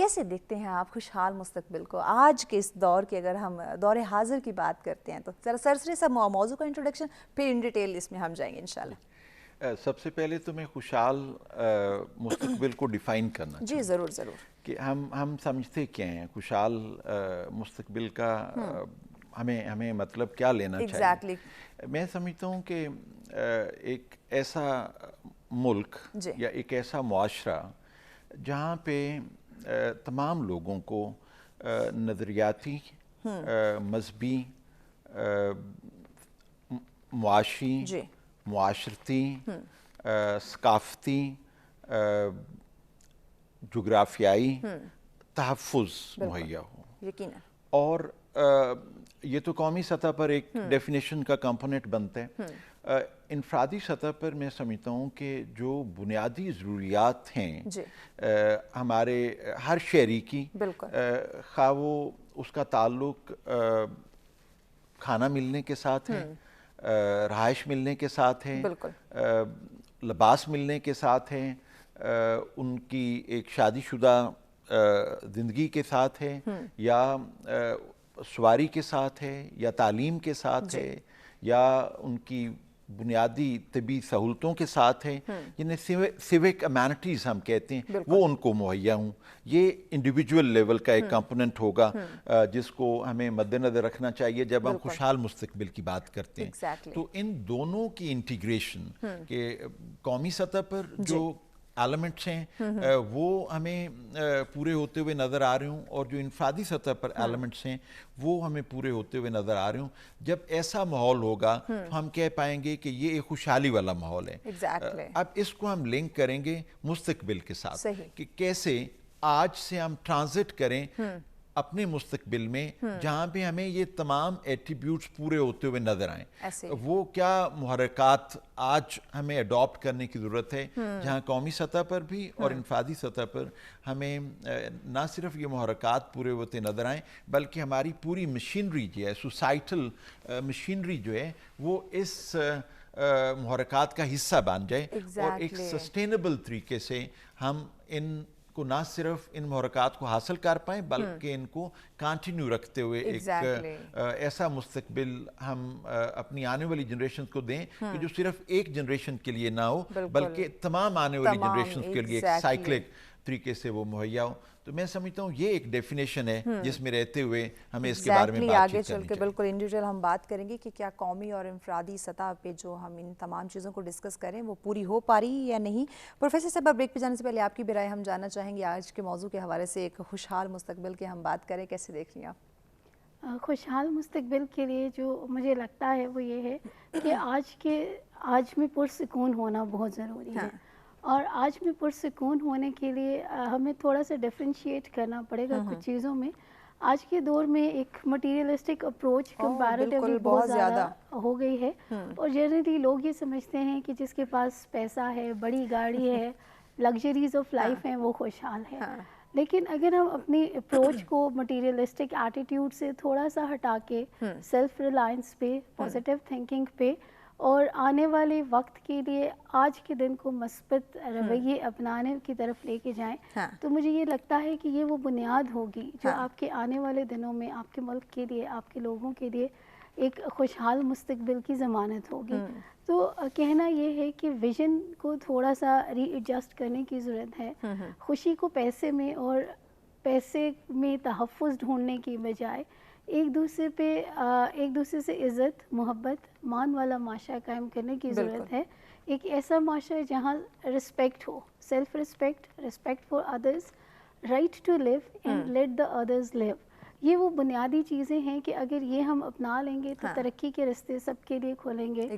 کیسے دیکھتے ہیں آپ خوشحال مستقبل کو آج کے اس دور کے؟ اگر ہم دور حاضر کی بات کرتے ہیں تو ذرا سرسری سا موضوع کا انٹروڈکشن، پھر ان ڈیٹیل اس میں ہم جائیں گے انشاءاللہ۔ سب سے پہلے تو میں خوشحال مستقبل کو ڈیفائن کرنا چاہوں جی ضرور ضرور، کہ ہم سمجھتے کیا ہیں خوشحال مستقبل کا، ہمیں مطلب کیا لینا چاہیے؟ میں سمجھتا ہوں کہ ایک ایسا ملک یا ایک ایسا معاشرہ جہاں پہ تمام لوگوں کو نظریاتی، مذہبی، معاشی، معاشرتی، ثقافتی، جغرافیائی تحفظ مہیا ہو، یقیناً، اور یہ تو قومی سطح پر ایک ڈیفینیشن کا کمپوننٹ بنتا ہے۔ انفرادی سطح پر میں سمجھتا ہوں کہ جو بنیادی ضروریات ہیں ہمارے ہر شہری کی، خواہ وہ اس کا تعلق کھانا ملنے کے ساتھ ہے، رہائش ملنے کے ساتھ ہے، لباس ملنے کے ساتھ ہے، ان کی ایک شادی شدہ زندگی کے ساتھ ہے، یا سواری کے ساتھ ہے، یا تعلیم کے ساتھ ہے، یا ان کی بنیادی طبی سہولتوں کے ساتھ ہے، یعنی سیوک امینٹیز ہم کہتے ہیں، وہ ان کو مہیا ہوں۔ یہ انڈیویجول لیول کا ایک کمپوننٹ ہوگا جس کو ہمیں مد نظر رکھنا چاہیے جب ہم خوشحال مستقبل کی بات کرتے ہیں۔ تو ان دونوں کی انٹیگریشن کہ قومی سطح پر جو ایلیمنٹس ہیں وہ ہمیں پورے ہوتے ہوئے نظر آ رہے ہوں، اور جو انفرادی سطح پر ایلیمنٹس ہیں وہ ہمیں پورے ہوتے ہوئے نظر آ رہے ہوں۔ جب ایسا ماحول ہوگا تو ہم کہہ پائیں گے کہ یہ ایک خوشحالی والا ماحول ہے۔ اب اس کو ہم لنک کریں گے مستقبل کے ساتھ کہ کیسے آج سے ہم ٹرانزٹ کریں اپنے مستقبل میں جہاں پہ ہمیں یہ تمام ایٹریبیوٹس پورے ہوتے ہوئے نظر آئیں۔ وہ کیا محرکات آج ہمیں اڈاپٹ کرنے کی ضرورت ہے جہاں قومی سطح پر بھی اور انفرادی سطح پر ہمیں نہ صرف یہ محرکات پورے ہوتے نظر آئیں بلکہ ہماری پوری مشینری جو ہے، سوسائٹل مشینری جو ہے، وہ اس محرکات کا حصہ بن جائے، اور ایک سسٹینیبل طریقے سے ہم ان کو نہ صرف ان محرکات کو حاصل کر پائیں بلکہ ان کو کنٹینیو رکھتے ہوئے ایک ایسا مستقبل ہم اپنی آنے والی جنریشن کو دیں کہ جو صرف ایک جنریشن کے لیے نہ ہو بلکہ تمام آنے والی جنریشن کے لیے ایک سائیکلک طریقے سے وہ مہیا ہو۔ تو میں سمجھتا ہوں یہ ایک ڈیفینیشن ہے جس میں رہتے ہوئے ہمیں اس کے بارے میں بات آگے چل کے بالکل انڈیویجول ہم بات کریں گے کہ کیا قومی اور انفرادی سطح پہ جو ہم ان تمام چیزوں کو ڈسکس کریں وہ پوری ہو پا رہی یا نہیں۔ پروفیسر صاحب، بریک پہ جانے سے پہلے آپ کی بھی رائے ہم جاننا چاہیں گے آج کے موضوع کے حوالے سے، ایک خوشحال مستقبل کی ہم بات کریں، کیسے دیکھ رہی ہیں آپ؟ خوشحال مستقبل کے لیے جو مجھے لگتا ہے وہ یہ ہے کہ آج میں پرسکون ہونا بہت ضروری ہے، اور آج میں پرسکون ہونے کے لیے ہمیں تھوڑا سا ڈفرینشیٹ کرنا پڑے گا کچھ چیزوں میں۔ آج کے دور میں ایک مٹیریلسٹک اپروچ کمپیریٹیولی بہت زیادہ ہو گئی ہے، اور جنرلی لوگ یہ سمجھتے ہیں کہ جس کے پاس پیسہ ہے، بڑی گاڑی ہے، لگژریز آف لائف ہیں، وہ خوشحال ہے۔ لیکن اگر ہم اپنی اپروچ کو مٹیریلسٹک ایٹیٹیوڈ سے تھوڑا سا ہٹا کے سیلف ریلائنس پہ، پازیٹیو تھنکنگ پہ، اور آنے والے وقت کے لیے آج کے دن کو مثبت رویے اپنانے کی طرف لے کے جائیں، تو مجھے یہ لگتا ہے کہ یہ وہ بنیاد ہوگی جو آپ کے آنے والے دنوں میں آپ کے ملک کے لیے، آپ کے لوگوں کے لیے ایک خوشحال مستقبل کی ضمانت ہوگی۔ تو کہنا یہ ہے کہ ویژن کو تھوڑا سا ری ایڈجسٹ کرنے کی ضرورت ہے۔ خوشی کو پیسے میں اور پیسے میں تحفظ ڈھونڈنے کی بجائے ایک دوسرے سے عزت، محبت، مان والا معاشرہ قائم کرنے کی ضرورت ہے۔ ایک ایسا معاشرہ جہاں رسپیکٹ ہو، self respect, respect for others, right to live and let the others live. یہ وہ بنیادی چیزیں ہیں کہ اگر یہ ہم اپنا لیں گے تو ترقی کے راستے سب کے لیے کھولیں گے۔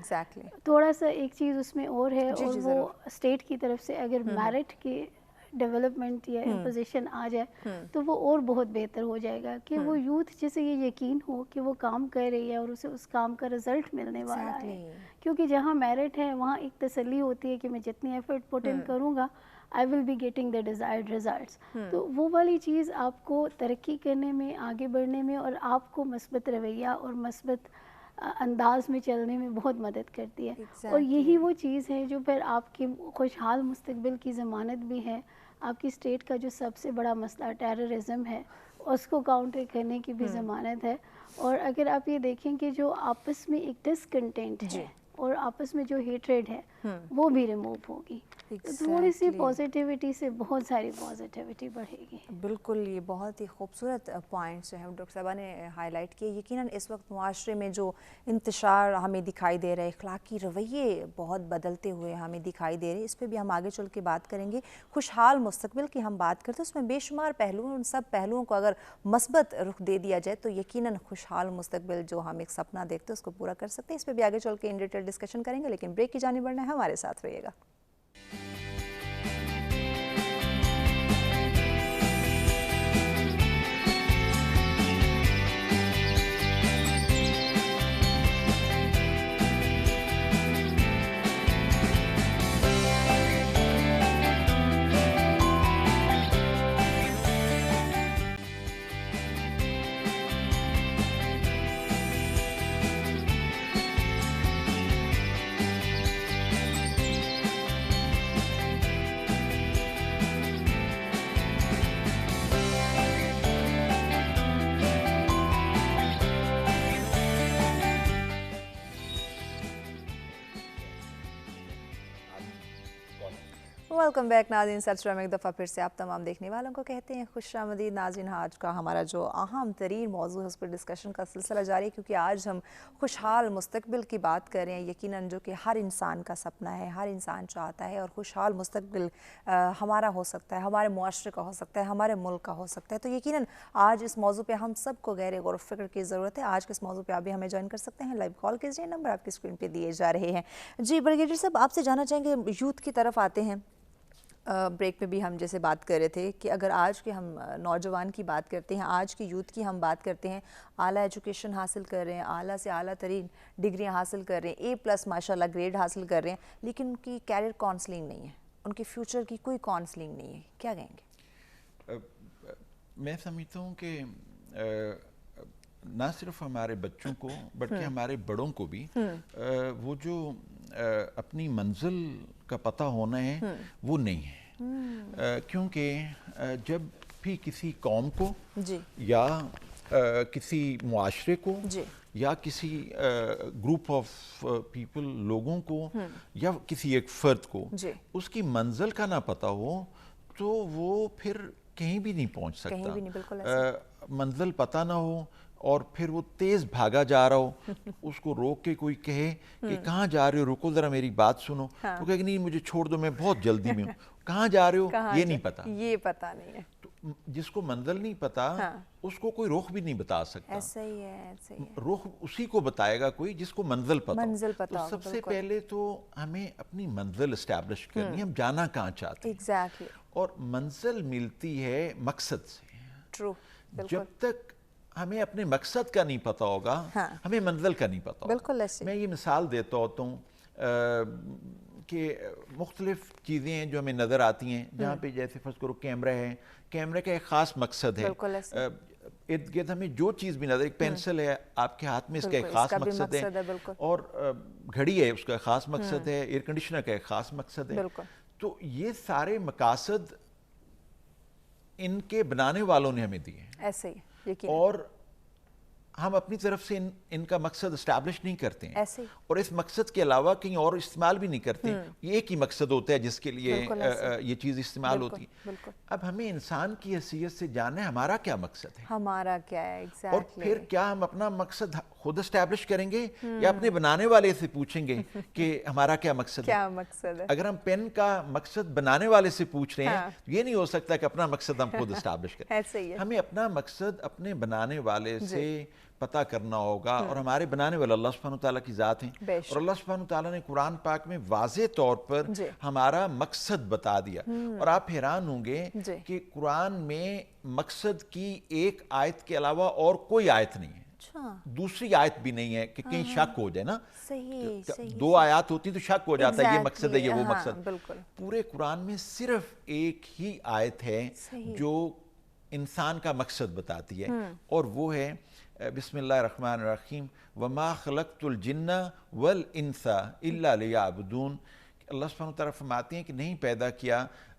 تھوڑا سا ایک چیز اس میں اور ہے، اور وہ اسٹیٹ کی طرف سے اگر میرٹ کی ڈیولپمنٹ یا امپوزیشن آ جائے تو وہ اور بہت بہتر ہو جائے گا کہ وہ یوتھ جسے یہ یقین ہو کہ وہ کام کر رہی ہے اور اسے اس کام کا رزلٹ ملنے والا ہے، کیونکہ جہاں میرٹ ہے وہاں ایک تسلی ہوتی ہے کہ میں جتنی ایفرٹ پٹ ان کروں گا I will be getting the desired results۔ تو وہ والی چیز آپ کو ترقی کرنے میں، آگے بڑھنے میں، اور آپ کو مثبت رویہ اور مثبت انداز میں چلنے میں بہت مدد کرتی ہے، اور یہی وہ چیز ہے جو پھر آپ کے خوشحال مستقبل کی ضمانت بھی ہے، آپ کی اسٹیٹ کا جو سب سے بڑا مسئلہ ٹیررزم ہے اس کو کاؤنٹر کرنے کی بھی ضمانت ہے. اور اگر آپ یہ دیکھیں کہ جو آپس میں ایک ڈسکنٹینٹ ہے اور آپس میں جو ہیٹریڈ ہے وہ بھی ریموو ہوگی. تھوڑی سی پازیٹیوٹی سے بہت ساری پازیٹیوٹی بڑھے گی. بالکل، یہ بہت ہی خوبصورت پوائنٹس جو ہیں ڈاکٹر صاحبہ نے ہائی لائٹ کیے. یقیناً اس وقت معاشرے میں جو انتشار ہمیں دکھائی دے رہے، اخلاقی رویے بہت بدلتے ہوئے ہمیں دکھائی دے رہے، اس پہ بھی ہم آگے چل کے بات کریں گے. خوشحال مستقبل کی ہم بات کرتے ہیں، اس میں بے شمار پہلو ہیں. ان سب پہلوؤں کو اگر مثبت رخ دے دیا جائے تو یقیناً خوشحال مستقبل جو ہم ایک سپنا دیکھتے ہیں اس کو پورا کر سکتے ہیں. اس پہ بھی آگے چل کے ان ڈیٹیل ڈسکشن کریں گے، لیکن بریک کی جانب بڑھنا ہے. ہمارے ساتھ رہیے گا. ویلکم بیک ناظرین. سلسلہ میں ایک دفعہ پھر سے آپ تمام دیکھنے والوں کو کہتے ہیں خوش آمدید. ناظرین، آج کا ہمارا جو اہم ترین موضوع ہے اس پر ڈسکشن کا سلسلہ جاری ہے، کیونکہ آج ہم خوشحال مستقبل کی بات کر رہے ہیں. یقیناً جو کہ ہر انسان کا سپنا ہے، ہر انسان چاہتا ہے، اور خوشحال مستقبل ہمارا ہو سکتا ہے، ہمارے معاشرے کا ہو سکتا ہے، ہمارے ملک کا ہو سکتا ہے. تو یقیناً آج اس موضوع پہ ہم سب کو گہرے غور و فکر کی ضرورت ہے. آج کے اس موضوع پہ آپ بھی ہمیں جوائن کر سکتے ہیں. لائیو کال کیجیے، نمبر آپ کی اسکرین پہ دیے جا رہے ہیں. جی بریگیڈیئر صاحب، آپ سے جاننا چاہیں گے، یوتھ کی طرف آتے ہیں. بریک میں بھی ہم جیسے بات کر رہے تھے کہ اگر آج کے ہم نوجوان کی بات کرتے ہیں، آج کی یوتھ کی ہم بات کرتے ہیں، اعلیٰ ایجوکیشن حاصل کر رہے ہیں، اعلیٰ سے اعلیٰ ترین ڈگریاں حاصل کر رہے ہیں، A+ ماشاءاللہ گریڈ حاصل کر رہے ہیں، لیکن ان کی کیریئر کاؤنسلنگ نہیں ہے، ان کے فیوچر کی کوئی کاؤنسلنگ نہیں ہے. کیا کہیں گے؟ میں سمجھتا ہوں کہ نہ صرف ہمارے بچوں کو بلکہ ہمارے بڑوں کو بھی وہ جو اپنی منزل کا پتہ ہونا ہے وہ نہیں ہے. کیونکہ جب بھی کسی قوم کو یا کسی معاشرے کو یا کسی گروپ آف پیپل لوگوں کو یا کسی ایک فرد کو اس کی منزل کا نہ پتہ ہو تو وہ پھر کہیں بھی نہیں پہنچ سکتا. منزل پتہ نہ ہو اور پھر وہ تیز بھاگا جا رہا ہو، اس کو روک کے کوئی کہے کہ کہاں جا رہے ہو، رکو ذرا میری بات سنو، وہ کہے کہ نہیں مجھے چھوڑ دو، میں بہت جلدی میں ہوں. کہاں جا رہے ہو یہ نہیں پتا، یہ پتا نہیں ہے. جس کو منزل نہیں پتا اس کو کوئی رخ بھی نہیں بتا سکتا. ایسا ہی ہے. رخ اسی کو بتائے گا کوئی جس کو منزل پتا. تو سب سے پہلے تو ہمیں اپنی منزل اسٹیبلش کرنی ہے، ہم جانا کہاں چاہتے ہیں. ایگزیکٹلی. اور منزل ملتی ہے مقصد سے. ٹرو. جب تک ہمیں اپنے مقصد کا نہیں پتا ہوگا ہمیں منزل کا نہیں پتا ہوگا. بالکل ایسے. میں یہ مثال دیتا ہوتا ہوں کہ مختلف چیزیں ہیں جو ہمیں نظر آتی ہیں، جہاں پہ جیسے فرض کرو کیمرہ ہے، کیمرے کا ایک خاص مقصد ہے. ارد گرد ہمیں جو چیز بھی نظر، ایک پینسل ہے آپ کے ہاتھ میں، اس کا ایک خاص مقصد ہے، اور گھڑی ہے اس کا خاص مقصد ہے، ایئر کنڈیشنر کا ایک خاص مقصد ہے. تو یہ سارے مقاصد ان کے بنانے والوں نے ہمیں دیے ہیں. ایسے ہی. اور ہم اپنی طرف سے ان کا مقصد اسٹیبلش نہیں کرتے ہیں، اور اس مقصد کے علاوہ کہیں اور استعمال بھی نہیں کرتے. یہ ایک ہی مقصد ہوتا ہے جس کے لیے یہ چیز استعمال ہوتی ہے. اب ہمیں انسان کی حیثیت سے جاننا ہے ہمارا کیا مقصد ہے، ہمارا کیا ہے. اور پھر کیا ہم اپنا مقصد خود اسٹیبلش کریں گے یا اپنے بنانے والے سے پوچھیں گے کہ ہمارا کیا مقصد ہے. اگر ہم پین کا مقصد بنانے والے سے پوچھ رہے ہیں یہ نہیں ہو سکتا کہ اپنا مقصد ہم خود اسٹیبلش کریں. ہمیں اپنا مقصد اپنے بنانے والے سے پتہ کرنا ہوگا، اور ہمارے بنانے والا اللہ سبحانہ وتعالیٰ کی ذات ہیں، اور اللہ سبحانہ وتعالیٰ نے قرآن پاک میں واضح طور پر ہمارا مقصد بتا دیا. اور آپ حیران ہوں گے کہ قرآن میں مقصد کی ایک آیت کے علاوہ اور کوئی آیت نہیں ہے، دوسری آیت بھی نہیں ہے کہ کہیں شک ہو جائے نا. 2 آیات ہوتی تو شک ہو جاتا ہے یہ مقصد ہے یہ وہ مقصد. پورے قرآن میں صرف ایک ہی آیت ہے جو انسان کا مقصد بتاتی ہے، اور وہ ہے بسم اللہ الرحمن الرحیم وما خلقت الجن والانس الا لیعبدون. اللہ سبحانہ وتعالیٰ فرماتے ہیں کہ نہیں پیدا کیا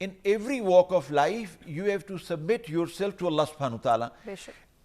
In every walk of life you have to submit yourself to Allah subhanahu wa ta'ala।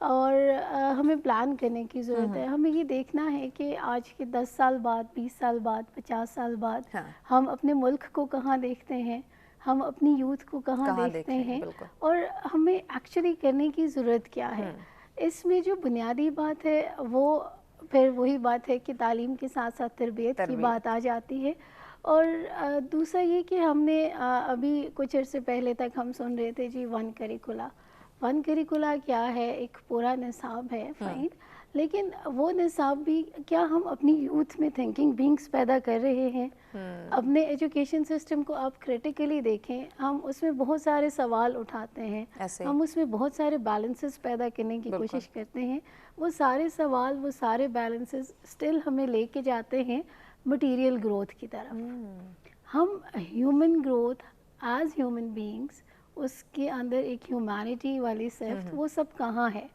اور ہمیں پلان کرنے کی ضرورت ہے. ہمیں یہ دیکھنا ہے کہ آج کے 10 سال بعد، 20 سال بعد، 50 سال بعد ہم اپنے ملک کو کہاں دیکھتے ہیں، ہم اپنی یوتھ کو کہاں دیکھتے ہیں، اور ہمیں ایکچولی کرنے کی ضرورت کیا ہے. اس میں جو بنیادی بات ہے وہ پھر وہی بات ہے کہ تعلیم کے ساتھ ساتھ تربیت کی بات آ جاتی ہے. اور دوسرا یہ کہ ہم نے ابھی کچھ عرصے پہلے تک ہم سن رہے تھے جی ون کریکولا کیا ہے، ایک پورا نصاب ہے، فائن، لیکن وہ نصاب بھی کیا ہم اپنی یوتھ میں تھنکنگ بینگز پیدا کر رہے ہیں. اپنے ایجوکیشن سسٹم کو آپ کریٹیکلی دیکھیں، ہم اس میں بہت سارے سوال اٹھاتے ہیں، ہم اس میں بہت سارے بیلنسز پیدا کرنے کی کوشش کرتے ہیں. وہ سارے سوال، وہ سارے بیلنسز اسٹل ہمیں لے کے جاتے ہیں مٹیریل گروتھ کی طرف. ہم human growth as human beings, اس کے اندر ایک ہیومینٹی والی صفت، وہ سب کہاں ہے؟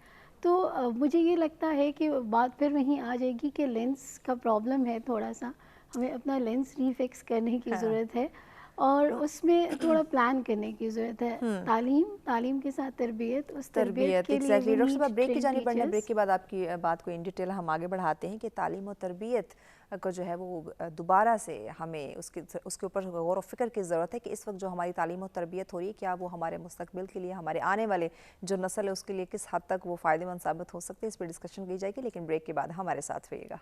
تو مجھے یہ لگتا ہے کہ بات پھر وہیں آ جائے گی کہ لینس کا پرابلم ہے. تھوڑا سا ہمیں اپنا لینس ری فکس کرنے کی ضرورت ہے، اور اس میں تھوڑا پلان کرنے کی ضرورت ہے. تعلیم کے ساتھ تربیت، اس تربیت کے لیے ڈاکٹر صاحب بریک کی جانب بڑھنا، بریک کے بعد آپ کی بات کو ان ڈیٹیل ہم آگے بڑھاتے ہیں کہ تعلیم و تربیت کو جو ہے وہ دوبارہ سے ہمیں اس کے اوپر غور و فکر کی ضرورت ہے کہ اس وقت جو ہماری تعلیم و تربیت ہو رہی ہے کیا وہ ہمارے مستقبل کے لیے، ہمارے آنے والے جو نسل ہے اس کے لیے کس حد تک وہ فائدہ مند ثابت ہو سکتے ہیں. اس پہ ڈسکشن کی جائے گی، لیکن بریک کے بعد ہمارے ساتھ رہیے گا.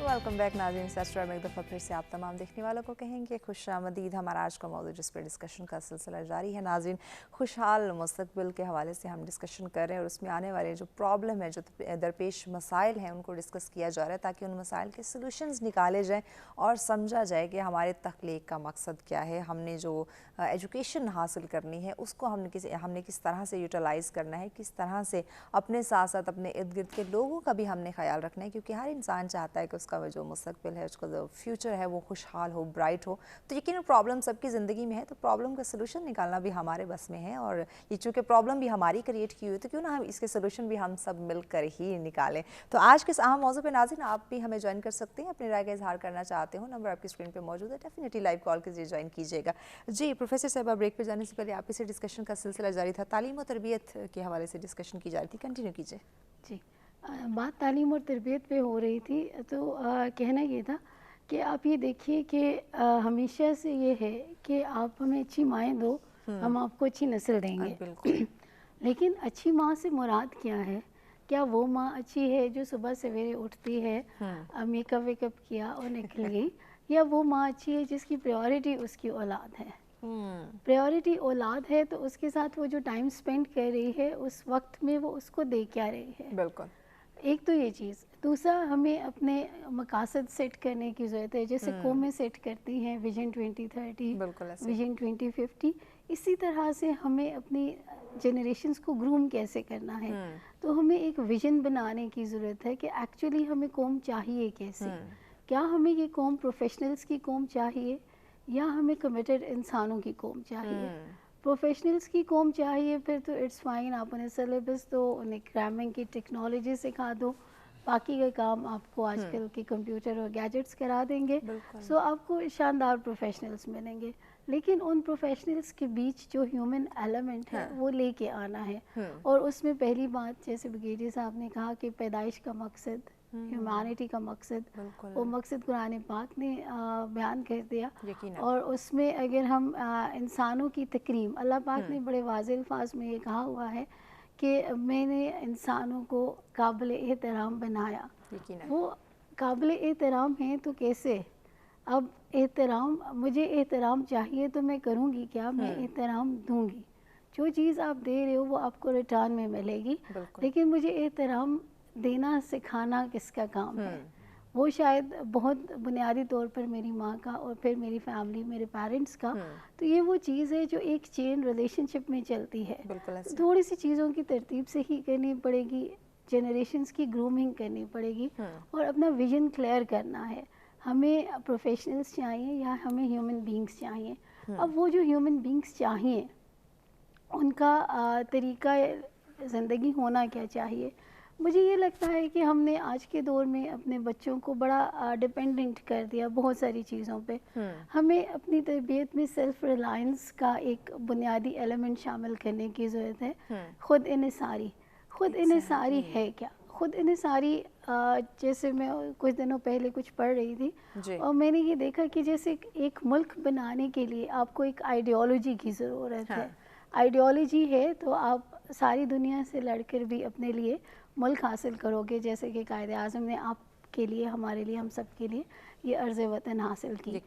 ویلکم بیک ناظرین. سیسٹر میں ایک دفعہ پھر سے آپ تمام دیکھنے والوں کو کہیں گے خوش آمدید. ہمارا آج کا موضوع جس پہ ڈسکشن کا سلسلہ جاری ہے ناظرین، خوشحال مستقبل کے حوالے سے ہم ڈسکشن کر رہے ہیں، اور اس میں آنے والے جو پرابلم ہے، جو درپیش مسائل ہیں، ان کو ڈسکس کیا جا رہا ہے تاکہ ان مسائل کے سلوشنز نکالے جائیں اور سمجھا جائے کہ ہمارے تخلیق کا مقصد کیا ہے. ہم نے جو ایجوکیشن حاصل کرنی ہے اس کو ہم نے کس طرح سے یوٹیلائز کرنا ہے، کس طرح سے اپنے ساتھ ساتھ اپنے ارد گرد کے لوگوں کا بھی ہم نے خیال رکھنا ہے، کیونکہ ہر انسان چاہتا ہے کہ اس کا جو مستقبل ہے، اس کا جو فیوچر ہے وہ خوشحال ہو، برائٹ ہو. تو یقیناً پرابلم سب کی زندگی میں ہے، تو پرابلم کا سلوشن نکالنا بھی ہمارے بس میں ہے، اور یہ چونکہ پرابلم بھی ہماری کریٹ کی ہوئی، تو کیوں نہ ہم اس کے سلوشن بھی ہم سب مل کر ہی نکالیں. تو آج کے اس اہم موضوع پہ ناظرین آپ بھی ہمیں جوائن کر سکتے ہیں، اپنی رائے کا اظہار کرنا چاہتے ہو، نمبر آپ کی اسکرین پہ موجود ہے، ڈیفینیٹلی لائیو کال کے ذریعے جوائن کیجیے گا. جی پروفیسر صاحبہ، بریک پہ جانے سے پہلے آپ سے ڈسکشن کا سلسلہ جاری تھا، تعلیم و تربیت کے حوالے سے ڈسکشن کی جا رہی تھی، کنٹینیو کیجیے. جی، بات تعلیم اور تربیت پہ ہو رہی تھی، تو کہنا یہ تھا کہ آپ یہ دیکھیے کہ ہمیشہ سے یہ ہے کہ آپ ہمیں اچھی مائیں دو، ہم آپ کو اچھی نسل دیں گے. لیکن اچھی ماں سے مراد کیا ہے؟ کیا وہ ماں اچھی ہے جو صبح سویرے اٹھتی ہے، میک اپ ویک اپ کیا اور نکل گئی، یا وہ ماں اچھی ہے جس کی پریورٹی اس کی اولاد ہے؟ پریورٹی اولاد ہے تو اس کے ساتھ وہ جو ٹائم سپینڈ کر رہی ہے اس وقت میں وہ اس کو دے کیا رہی ہے. بالکل. ایک تو یہ چیز. دوسرا، ہمیں اپنے مقاصد سیٹ کرنے کی ضرورت ہے، جیسے قومیں سیٹ کرتی ہیں ویژن 2030، ویژن 2050. اسی طرح سے ہمیں اپنی جنریشنز کو گروم کیسے کرنا ہے. تو ہمیں ایک ویژن بنانے کی ضرورت ہے کہ ایکچولی ہمیں قوم چاہیے کیسے. کیا ہمیں یہ قوم پروفیشنلز کی قوم چاہیے یا ہمیں کمیٹڈ انسانوں کی قوم چاہیے؟ پروفیشنلز کی قوم چاہیے پھر تو اٹس فائن، آپ انہیں سلیبس دو، انہیں گرامنگ کی ٹیکنالوجی سکھا دو، باقی کا کام آپ کو آج کل کے کمپیوٹر اور گیجٹس کرا دیں گے. سو آپ کو شاندار پروفیشنلز ملیں گے. لیکن ان پروفیشنلز کے بیچ جو ہیومن ایلیمنٹ ہے وہ لے کے آنا ہے. اور اس میں پہلی بات، جیسے بگیجی صاحب نے کہا کہ پیدائش کا مقصد، ہیومینٹی کا مقصد، وہ مقصد قرآن پاک نے بیان کر دیا. اور اس میں اگر ہم انسانوں کی تکریم، اللہ پاک نے بڑے واضح الفاظ میں یہ کہا ہوا ہے کہ میں نے انسانوں کو قابل احترام بنایا. وہ قابل احترام ہیں تو کیسے؟ اب احترام، مجھے احترام چاہیے تو میں کروں گی کیا؟ میں احترام دوں گی. جو چیز آپ دے رہے ہو وہ آپ کو ریٹرن میں ملے گی، لیکن مجھے احترام دینا سکھانا کس کا کام ہے؟ وہ شاید بہت بنیادی طور پر میری ماں کا اور پھر میری فیملی، میرے پیرنٹس کا. تو یہ وہ چیز ہے جو ایک چین ریلیشن شپ میں چلتی ہے. تھوڑی سی چیزوں کی ترتیب سے ہی کرنی پڑے گی، جنریشنز کی گرومنگ کرنی پڑے گی اور اپنا ویژن کلیئر کرنا ہے. ہمیں پروفیشنلز چاہیے یا ہمیں ہیومن بینگز چاہیے؟ اب وہ جو ہیومن بینگز چاہیے ان کا طریقہ زندگی ہونا کیا چاہیے؟ مجھے یہ لگتا ہے کہ ہم نے آج کے دور میں اپنے بچوں کو بڑا ڈپینڈنٹ کر دیا بہت ساری چیزوں پہ. ہمیں اپنی تربیت میں سیلف ریلائنس کا ایک بنیادی ایلیمنٹ شامل کرنے کی ضرورت ہے. خود انحصاری. خود انحصاری ہے کیا؟ خود انحصاری جیسے میں کچھ دنوں پہلے کچھ پڑھ رہی تھی اور میں نے یہ دیکھا کہ جیسے ایک ملک بنانے کے لیے آپ کو ایک آئیڈیالوجی کی ضرورت ہے. آئیڈیالوجی ہے تو آپ ساری دنیا سے لڑ کر بھی اپنے لیے ملک حاصل کرو گے، جیسے کہ قائد اعظم نے آپ کے لیے، ہمارے لیے، ہم سب کے لیے یہ عرض وطن حاصل کی.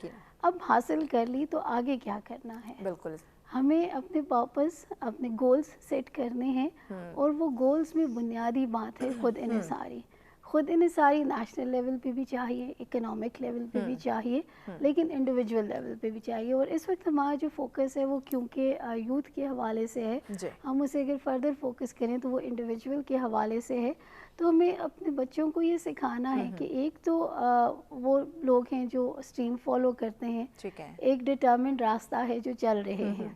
اب حاصل کر لی تو آگے کیا کرنا ہے؟ بالکل ہمیں اپنے پرپس، اپنے گولز سیٹ کرنے ہیں اور وہ گولز میں بنیادی بات ہے خود انحصاری. خود انحصاری نیشنل لیول پہ بھی چاہیے، اکنامک لیول پہ بھی چاہیے، لیکن انڈیویجول لیول پہ بھی چاہیے. اور اس وقت ہمارا جو فوکس ہے وہ کیونکہ یوتھ کے حوالے سے ہے، ہم اسے اگر فردر فوکس کریں تو وہ انڈیویجول کے حوالے سے ہے. تو ہمیں اپنے بچوں کو یہ سکھانا ہے کہ ایک تو وہ لوگ ہیں جو اسٹریم فالو کرتے ہیں، ایک ڈٹرمنٹ راستہ ہے جو چل رہے ہیں.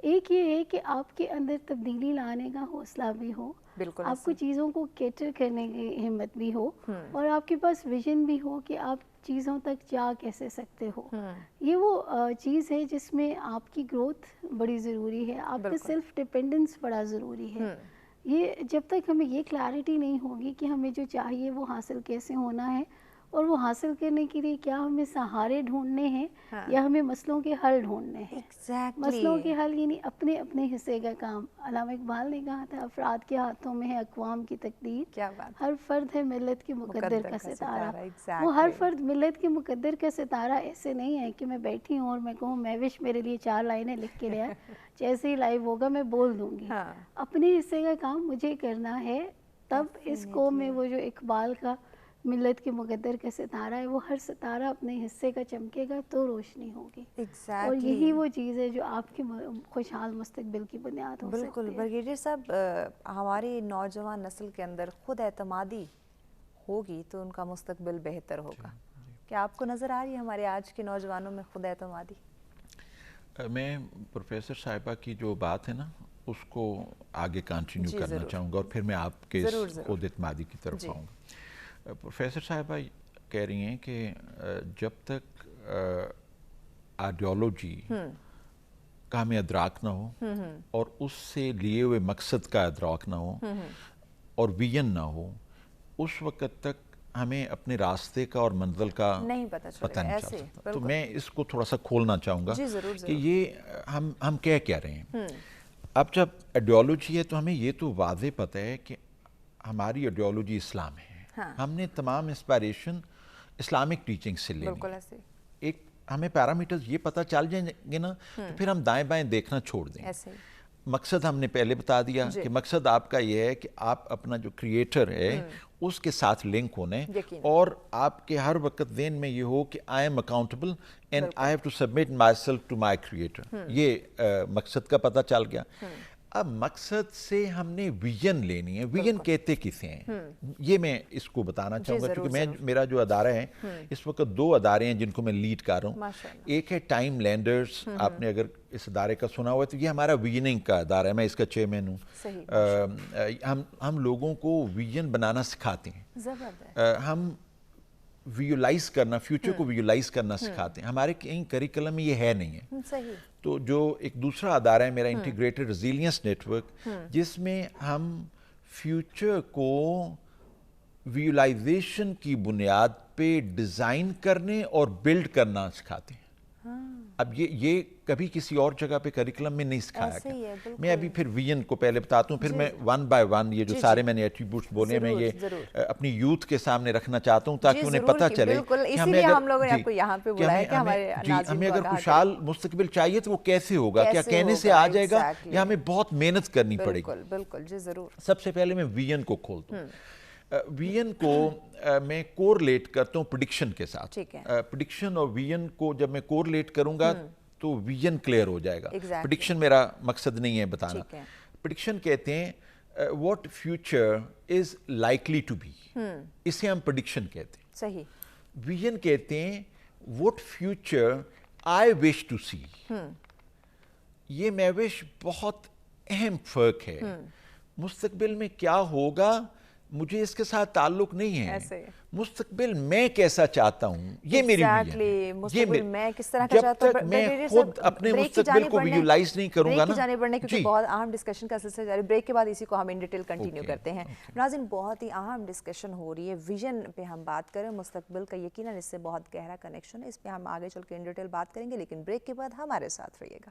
ایک یہ ہے کہ آپ کے اندر تبدیلی لانے کا حوصلہ بھی ہو، آپ کو چیزوں کو کیٹر کرنے کی ہمت بھی ہو، اور آپ کے پاس ویژن بھی ہو کہ آپ چیزوں تک جا کیسے سکتے ہو. یہ وہ چیز ہے جس میں آپ کی گروتھ بڑی ضروری ہے، آپ کا سیلف ڈیپینڈنس بڑا ضروری ہے. یہ جب تک ہمیں یہ کلیئرٹی نہیں ہوگی کہ ہمیں جو چاہیے وہ حاصل کیسے ہونا ہے، اور وہ حاصل کرنے کے لیے کیا ہمیں سہارے ڈھونڈنے ہیں یا ہمیں مسئلوں کے حل ڈھونڈنے ہیں. مسئلوں کے حل یعنی اپنے اپنے حصے کا کام. علامہ اقبال نے کہا تھا افراد کے ہاتھوں میں ہے اقوام کی تقدیر، ہر فرد ہے ملت کے مقدر کا ستارہ. وہ ہر فرد ملت کے مقدر کا ستارہ ایسے نہیں ہے کہ میں بیٹھی ہوں اور میں کہوں مہوش میرے لیے 4 لائنیں لکھ کے لیا، جیسے ہی لائیو ہوگا میں بول دوں گی. اپنے حصے کا کام مجھے کرنا ہے. تب اس قوم میں وہ جو اقبال کا ملت کے مقدر کا ستارہ ہے، وہ ہر ستارہ اپنے حصے کا چمکے گا تو روشنی ہوگی. اور یہی وہ چیز ہے جو آپ کے خوشحال مستقبل کی بنیاد ہو سکتی ہے. بالکل برگیڈیئر صاحب، ہماری نوجوان نسل کے اندر خود اعتمادی ہوگی تو ان کا مستقبل بہتر ہوگا. کیا آپ کو نظر آ رہی ہے ہمارے آج کے نوجوانوں میں خود اعتمادی؟ میں پروفیسر صاحبہ کی جو بات ہے نا اس کو آگے کنٹینیو کرنا چاہوں گا اور پھر میں آپ کے خود اعتمادی کی طرف آؤں گا. پروفیسر صاحبہ کہہ رہی ہیں کہ جب تک آئیڈیالوجی کا ہمیں ادراک نہ ہو اور اس سے لیے ہوئے مقصد کا ادراک نہ ہو اور ویژن نہ ہو، اس وقت تک ہمیں اپنے راستے کا اور منزل کا پتہ نہیں چل سکتا. تو میں اس کو تھوڑا سا کھولنا چاہوں گا کہ یہ ہم کیا رہے ہیں. اب جب آئیڈیالوجی ہے تو ہمیں یہ تو واضح پتہ ہے کہ ہماری آئیڈیالوجی اسلام ہے. ہم نے تمام انسپائریشن اسلامک ٹیچنگ سے لے لی. ایک ہمیں پیرامیٹرز یہ پتہ چل جائیں گے نا تو پھر ہم دائیں بائیں دیکھنا چھوڑ دیں. مقصد ہم نے پہلے بتا دیا کہ مقصد آپ کا یہ ہے کہ آپ اپنا جو کریٹر ہے اس کے ساتھ لنک ہونے، اور آپ کے ہر وقت ذہن میں یہ ہو کہ I am accountable and I have to submit myself to my creator. یہ مقصد کا پتہ چل گیا. اب مقصد سے ہم نے ویژن لینی ہے. ویژن کہتے کسے ہیں یہ میں اس کو بتانا چاہوں گا، کیونکہ میرا جو ادارہ ہے اس وقت 2 ادارے ہیں جن کو میں لیڈ کر رہا ہوں. ایک ہے ٹائم لینڈرز، آپ نے اگر اس ادارے کا سنا ہوا ہے تو یہ ہمارا ویژننگ کا ادارہ ہے، میں اس کا چیئرمین ہوں. ہم لوگوں کو ویژن بنانا سکھاتے ہیں، ہم ویژولائز کرنا، فیوچر کو ویژولائز کرنا سکھاتے ہیں. ہمارے کہیں کریکلم میں یہ ہے نہیں ہے. تو جو ایک دوسرا ادارہ ہے میرا انٹیگریٹڈ ریزیلینس نیٹ ورک، جس میں ہم فیوچر کو ویژولائزیشن کی بنیاد پہ ڈیزائن کرنے اور بلڈ کرنا سکھاتے ہیں. اب یہ کبھی کسی اور جگہ پہ کریکولم میں نہیں سکھایا گیا. میں ابھی پھر ویژن کو پہلے بتاتا ہوں, پھر میں ون بائی ون یہ جو سارے میں نے ایٹریبیوٹس بولے میں یہ اپنی یوتھ کے سامنے رکھنا چاہتا ہوں تاکہ انہیں پتہ چلے کہ ہمیں اگر خوشحال مستقبل چاہیے تو وہ کیسے ہوگا, کیا کہنے سے آ جائے گا یا ہمیں بہت محنت کرنی پڑے گی. بالکل جی ضرور. سب سے پہلے میں ویژن کو کھولتا ہوں. ویژن کو میں کورلیٹ کرتا ہوں پریڈکشن کے ساتھ. پریڈکشن اور ویژن کو جب میں کورلیٹ کروں گا تو ویژن کلیئر ہو جائے گا. پریڈکشن میرا مقصد نہیں ہے بتانا. پریڈکشن کہتے ہیں what future is likely to be, اسے ہم پریڈکشن کہتے ہیں. صحیح. ویژن کہتے ہیں what future I wish to see. یہ میں وش بہت اہم فرق ہے. مستقبل میں کیا ہوگا مجھے اس کے ساتھ تعلق نہیں ہے, مستقبل میں کیسا چاہتا ہوں یہ میری جب تک میں خود اپنے مستقبل کو ویژولائز نہیں کروں گا نا. جانے پڑنے کیونکہ بہت اہم ڈسکشن کا سلسلہ جاری, بریک کے بعد اسی کو ہم ان ڈیٹیل کنٹینیو کرتے ہیں. ناظرین بہت ہی اہم ڈسکشن ہو رہی ہے, ویژن پہ ہم بات کریں مستقبل کا, یقیناً اس سے بہت گہرا کنیکشن ہے, اس پہ ہم آگے چل کے ان ڈیٹیل بات کریں گے, لیکن بریک کے بعد ہمارے ساتھ رہیے گا.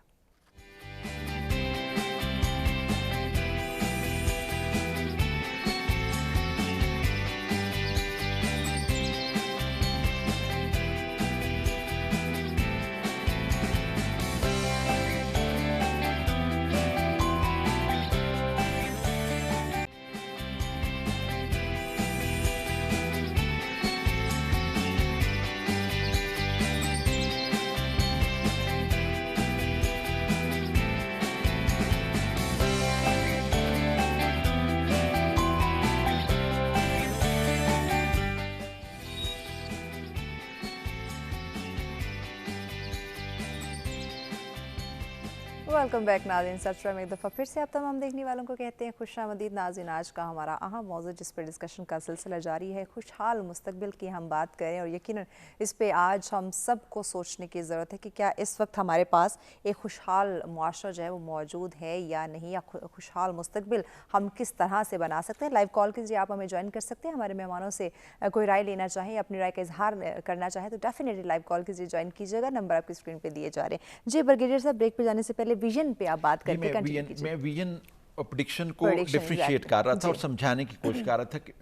ویلکم بیک ناظرین. سبسٹرا میں ایک دفعہ پھر سے آپ تمام دیکھنے والوں کو کہتے ہیں خوش آمدید. ناظرین آج کا ہمارا اہم موضوع جس پہ ڈسکشن کا سلسلہ جاری ہے, خوشحال مستقبل کی ہم بات کریں, اور یقیناً اس پہ آج ہم سب کو سوچنے کی ضرورت ہے کہ کیا اس وقت ہمارے پاس ایک خوشحال معاشرہ جو ہے وہ موجود ہے یا نہیں, یا خوشحال مستقبل ہم کس طرح سے بنا سکتے ہیں. لائیو کال کیجیے, آپ ہمیں جوائن کر سکتے ہیں. ہمارے مہمانوں سے کوئی رائے لینا چاہیں, اپنی رائے کا اظہار کرنا چاہیں تو ڈیفینیٹلی لائیو کال کیجیے, جوائن کیجیے گا. نمبر آپ کی اسکرین پہ دیے جا رہے ہیں. جی برگیڈیئر صاحب, بریک پہ جانے سے پہلے ویژن پہ آپ بات میں ویژن اور پریڈکشن کو ڈیفرینشیٹ کر رہا تھا اور سمجھانے کی کوشش کر رہا تھا کہ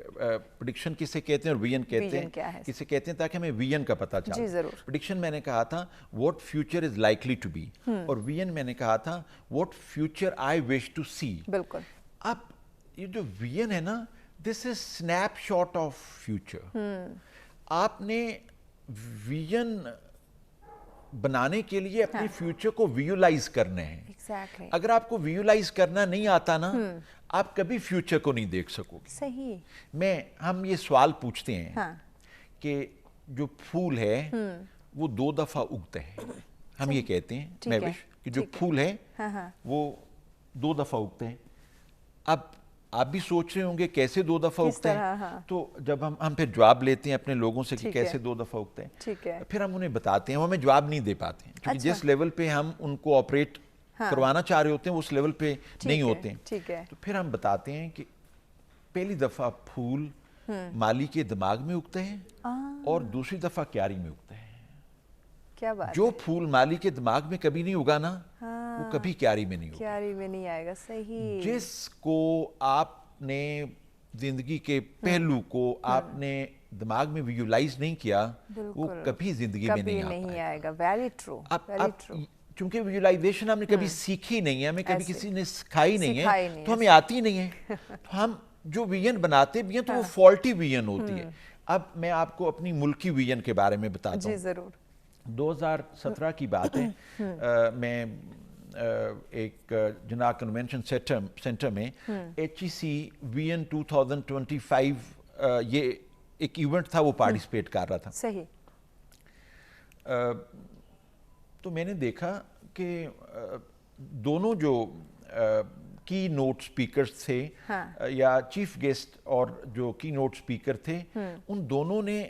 پریڈکشن کسے کہتے ہیں اور ویژن کہتے ہیں, کسے کہتے ہیں, تاکہ ہمیں ویژن کا پتہ چلے. پریڈکشن میں نے کہا تھا what future is likely to be, اور ویژن میں نے کہا تھا what future I wish to see. بالکل. اب یہ جو ویژن ہے نا, this is snapshot of future. آپ نے ویژن بنانے کے لیے اپنے فیوچر کو ویژولائز کرنے ہیں. اگر آپ کو ویژولائز کرنا نہیں آتا نا, آپ کبھی فیوچر کو نہیں دیکھ سکو گے. صحیح. ہم یہ سوال پوچھتے ہیں کہ جو پھول ہے وہ 2 دفعہ اگتے ہیں. ہم یہ کہتے ہیں مہوش کہ جو پھول ہے وہ 2 دفعہ اگتے ہیں. اب آپ بھی سوچ رہے ہوں گے کیسے 2 دفعہ اگتے ہیں, تو جب ہم پھر جواب لیتے ہیں اپنے لوگوں سے کہ کیسے 2 دفعہ اگتے ہیں, پھر ہم انہیں بتاتے ہیں, وہ ہمیں جواب نہیں دے پاتے ہیں کیونکہ جس لیول پہ ہم ان کو آپریٹ کروانا چاہ رہے ہوتے ہیں اس لیول پہ نہیں ہوتے ہیں. تو پھر ہم بتاتے ہیں کہ پہلی دفعہ پھول مالی کے دماغ میں اگتے ہیں اور دوسری دفعہ کیاری میں اگتے ہیں. جو پھول مالی کے دماغ میں کبھی نہیں اگا نا, وہ کبھی کیاری میں نہیں ہوگا. کیاری میں نہیں آئے گا. صحیح. جس کو آپ نے زندگی کے پہلو کو آپ نے دماغ میں ویژولائز نہیں کیا, وہ کبھی زندگی میں نہیں آئے گا. Very true. چونکہ ویژولائزیشن ہم نے کبھی سیکھی نہیں ہے, ہمیں کبھی کسی نے سکھائی نہیں ہے, تو ہمیں آتی نہیں ہے. تو ہم جو ویژن بناتے بھی ہیں تو وہ فالٹی ویژن ہوتی ہے. اب میں آپ کو اپنی ملکی ویژن کے بارے میں بتاتا ہوں. جی ضرور. 2017 کی بات ہے, میں ایک جناح کنونشن سینٹر میں HEC ویژن 2025 یہ ایک ایونٹ تھا, وہ پارٹیسپیٹ کر رہا تھا. صحیح. تو میں نے دیکھا کہ دونوں جو کی نوٹ سپیکرز تھے یا چیف گیسٹ اور جو کی نوٹ سپیکر تھے, ان دونوں نے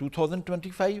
2025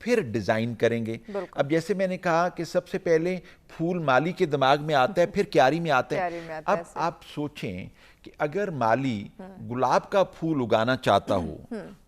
پھر ڈیزائن کریں گے. اب جیسے میں نے کہا کہ سب سے پہلے پھول مالی کے دماغ میں آتا ہے, پھر کیاری میں آتا ہے. اب آپ سوچیں کہ اگر مالی گلاب کا پھول اگانا چاہتا ہو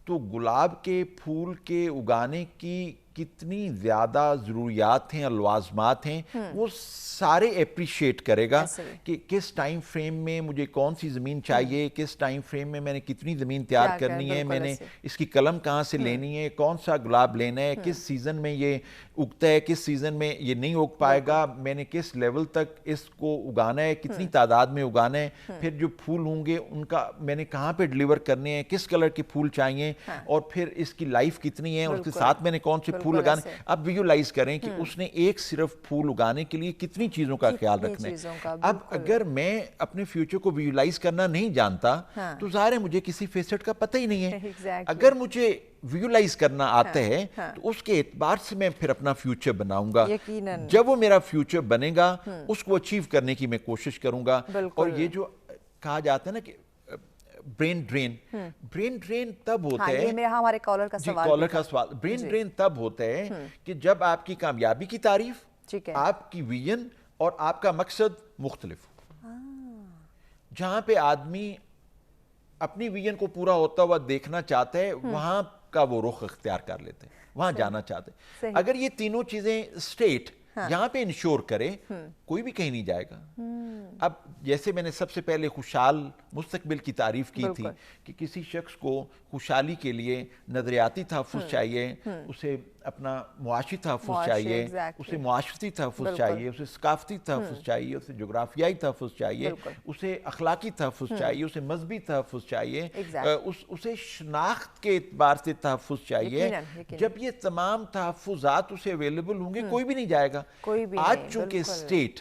تو گلاب کے پھول کے اگانے کی کتنی زیادہ ضروریات ہیں اور لوازمات ہیں, وہ سارے اپریشیٹ کرے گا کہ کس ٹائم فریم میں مجھے کون سی زمین چاہیے, کس ٹائم فریم میں میں نے کتنی زمین تیار کرنی ہے, میں نے اس کی قلم کہاں سے لینی ہے, کون سا گلاب لینا ہے, کس سیزن میں یہ اگتا ہے, کس سیزن میں یہ نہیں اگ پائے گا, میں نے کس لیول تک اس کو اگانا ہے, کتنی تعداد میں اگانا ہے, پھر جو پھول ہوں گے ان کا میں نے کہاں پہ ڈیلیور کرنے ہیں, کس کلر کے پھول چاہیے, اور پھر اس کی لائف کتنی ہے, اور اس کے ساتھ میں نے کون سے پھول لگانے. اب ویژوائز کریں کہ اس نے ایک صرف پھول اگانے کے لیے کتنی چیزوں کا خیال رکھنا ہے. اب اگر میں اپنے فیوچر کو ویژوائز کرنا نہیں جانتا تو ظاہر ہے مجھے کسی فیسٹ کا پتہ ہی نہیں ہے. اگر مجھے ویژوائز کرنا آتا ہے تو اس کے اعتبار سے میں پھر اپنا فیوچر بناؤں گا. جب وہ میرا فیوچر بنے گا اس کو اچیو کرنے کی میں کوشش کروں گا. اور یہ جو کہا جاتا ہے نا کہ برین ڈرین تب ہوتا ہے, یہ ہمارے کالر کا سوال, برین ڈرین تب ہوتا ہے کہ جب آپ کی کامیابی کی تعریف, آپ کی ویژن اور آپ کا مقصد مختلف ہو. جہاں پہ آدمی اپنی ویژن کو پورا ہوتا ہوا دیکھنا چاہتا ہے وہاں کا وہ رخ اختیار کر لیتے ہیں, وہاں جانا چاہتے ہیں. اگر یہ تینوں چیزیں اسٹیٹ یہاں پہ انشور کرے کوئی بھی کہیں نہیں جائے گا. اب جیسے میں نے سب سے پہلے خوشحال مستقبل کی تعریف کی تھی کہ کسی شخص کو خوشحالی کے لیے نظریاتی تحفظ چاہیے, اسے اپنا معاشی تحفظ چاہیے, اسے معاشرتی تحفظ چاہیے, اسے ثقافتی تحفظ چاہیے, اسے جغرافیائی تحفظ چاہیے, اسے اخلاقی تحفظ چاہیے, اسے مذہبی تحفظ چاہیے, اسے شناخت کے اعتبار سے تحفظ چاہیے. جب یہ تمام تحفظات اسے اویلیبل ہوں گے کوئی بھی نہیں جائے گا. آج چونکہ اسٹیٹ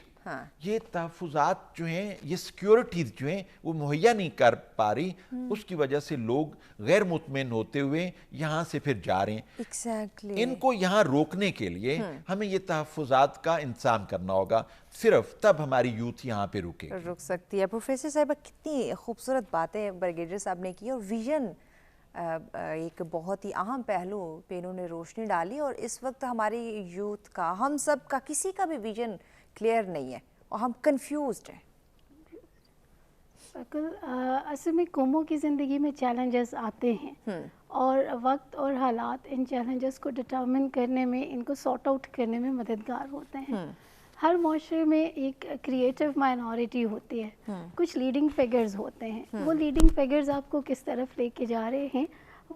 یہ تحفظات جو ہیں, یہ سیکیورٹیز جو ہیں وہ مہیا نہیں کر پا رہی, اس کی وجہ سے لوگ غیر مطمئن ہوتے ہوئے یہاں سے پھر جا رہے ہیں. ان کو یہاں روکنے کے لیے ہمیں یہ تحفظات کا انتظام کرنا ہوگا, صرف تب ہماری یوتھ یہاں پہ رک سکتی ہے. پروفیسر صاحبہ کتنی خوبصورت باتیں برگیڈیئر صاحب نے کی, اور ویژن ایک بہت ہی اہم پہلو پہ انہوں نے روشنی ڈالی. اور اس وقت ہماری یوتھ کا, ہم سب کا, کسی کا بھی ویژن کلیئر نہیں ہے اور ہم کنفیوزڈ ہیں. اصل میں قوموں کی زندگی میں چیلنجز آتے ہیں اور وقت اور حالات ان چیلنجز کو ڈٹرمن کرنے میں, ان کو سارٹ آؤٹ کرنے میں مددگار ہوتے ہیں. ہر معاشرے میں ایک کریٹیو مائنورٹی ہوتی ہے, کچھ لیڈنگ فیگرز ہوتے ہیں. وہ لیڈنگ فیگرز آپ کو کس طرف لے کے جا رہے ہیں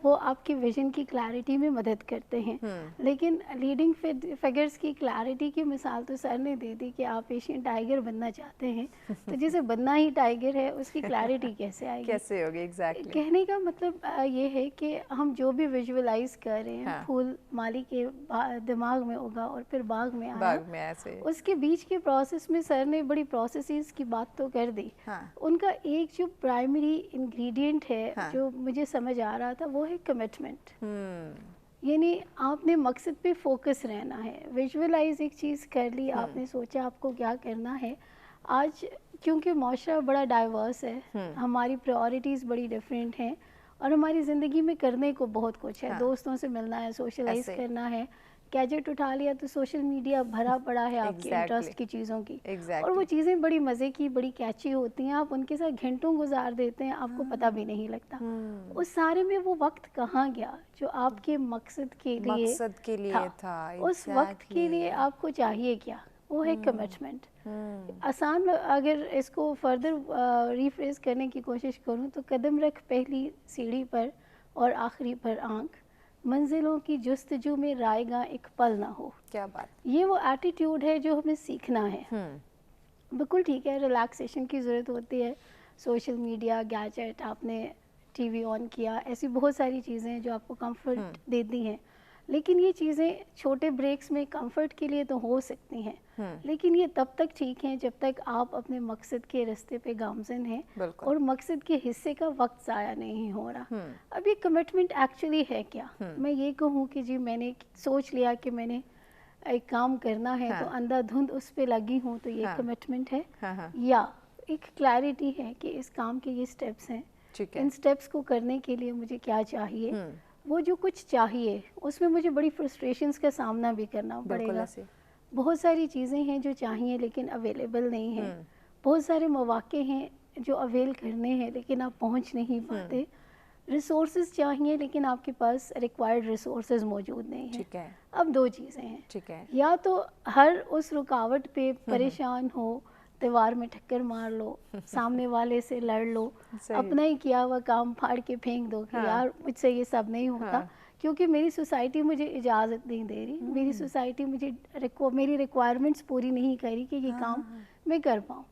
وہ آپ کی ویژن کی کلیئرٹی میں مدد کرتے ہیں. لیکن لیڈنگ فیگرز کی کلیئرٹی کی مثال تو سر نے دے دی کہ آپ ایشین ٹائیگر بننا چاہتے ہیں تو جسے بننا ہی ٹائیگر ہے اس کی کلیئرٹی کیسے آئے گی, کیسے ہوگی؟ ایگزیکٹلی کہنے کا مطلب یہ ہے کہ ہم جو بھی ویژولائز کر رہے ہیں, پھول مالی کے دماغ میں ہوگا اور پھر باغ میں آیا, اس کے بیچ کے پروسیس میں سر نے بڑی پروسیسز کی بات تو کر دی. ان کا ایک جو پرائمری انگریڈینٹ ہے جو مجھے سمجھ آ رہا تھا وہ ہے کمٹمنٹ. یعنی آپ نے مقصد پہ فوکس رہنا ہے. ویژولائز ایک چیز کر لی, آپ نے سوچا آپ کو کیا کرنا ہے. آج کیونکہ معاشرہ بڑا ڈائیورس ہے, ہماری پریورٹیز بڑی ڈیفرنٹ ہیں اور ہماری زندگی میں کرنے کو بہت کچھ ہے. دوستوں سے ملنا ہے, سوشلائز کرنا ہے, گیجٹ اٹھا لیا تو سوشل میڈیا بھرا پڑا ہے آپ کے انٹرسٹ کی چیزوں کی, اور وہ چیزیں بڑی مزے کی, بڑی کیچی ہوتی ہیں. آپ ان کے ساتھ گھنٹوں گزار دیتے ہیں, آپ کو پتہ بھی نہیں لگتا. اس سارے میں وہ وقت کہاں گیا جو آپ کے مقصد کے لیے تھا. اس وقت کے لیے آپ کو چاہیے کیا, وہ ہے کمٹمنٹ. آسان اگر اس کو فردر ریفریز کرنے کی کوشش کروں تو قدم رکھ پہلی سیڑھی پر اور آخری پر آنکھ, منزلوں کی جستجو میں رائے گاں ایک پل نہ ہو. کیا بات, یہ وہ ایٹیٹیوڈ ہے جو ہمیں سیکھنا ہے. بالکل ٹھیک ہے, ریلیکسیشن کی ضرورت ہوتی ہے, سوشل میڈیا, گیجٹ, آپ نے ٹی وی آن کیا, ایسی بہت ساری چیزیں جو آپ کو کمفرٹ دیتی ہیں. لیکن یہ چیزیں چھوٹے بریکس میں کمفرٹ کے لیے تو ہو سکتی ہیں, لیکن یہ تب تک ٹھیک ہیں جب تک آپ اپنے مقصد کے راستے پہ گامزن ہیں اور مقصد کے حصے کا وقت ضائع نہیں ہو رہا. اب یہ کمٹمنٹ ایکچولی ہے کیا؟ میں یہ کہوں کہ جی میں نے سوچ لیا کہ میں نے ایک کام کرنا ہے تو اندھا دھند اس پہ لگی ہوں تو یہ کمٹمنٹ ہے, یا ایک کلیئرٹی ہے کہ اس کام کے یہ سٹیپس ہیں, ان سٹیپس کو کرنے کے لیے مجھے کیا چاہیے, وہ جو کچھ چاہیے اس میں مجھے بڑی فرسٹریشنز کا سامنا بھی کرنا پڑے گا. بہت ساری چیزیں ہیں جو چاہیے لیکن اویلیبل نہیں ہیں, بہت سارے مواقع ہیں جو اویل کرنے ہیں لیکن آپ پہنچ نہیں پاتے, ریسورسز چاہیے لیکن آپ کے پاس ریکوائرڈ ریسورسز موجود نہیں ہیں. اب دو چیزیں ہیں, یا تو ہر اس رکاوٹ پہ پریشان ہو, دیوار میں ٹھکر مار لو, سامنے والے سے لڑ لو, اپنا ہی کیا ہوا کام پھاڑ کے پھینک دو کہ یار مجھ سے یہ سب نہیں ہوتا کیونکہ میری سوسائٹی مجھے اجازت نہیں دے رہی, میری سوسائٹی مجھے میری ریکوائرمنٹس پوری نہیں کر رہی کہ یہ کام میں کر پاؤں.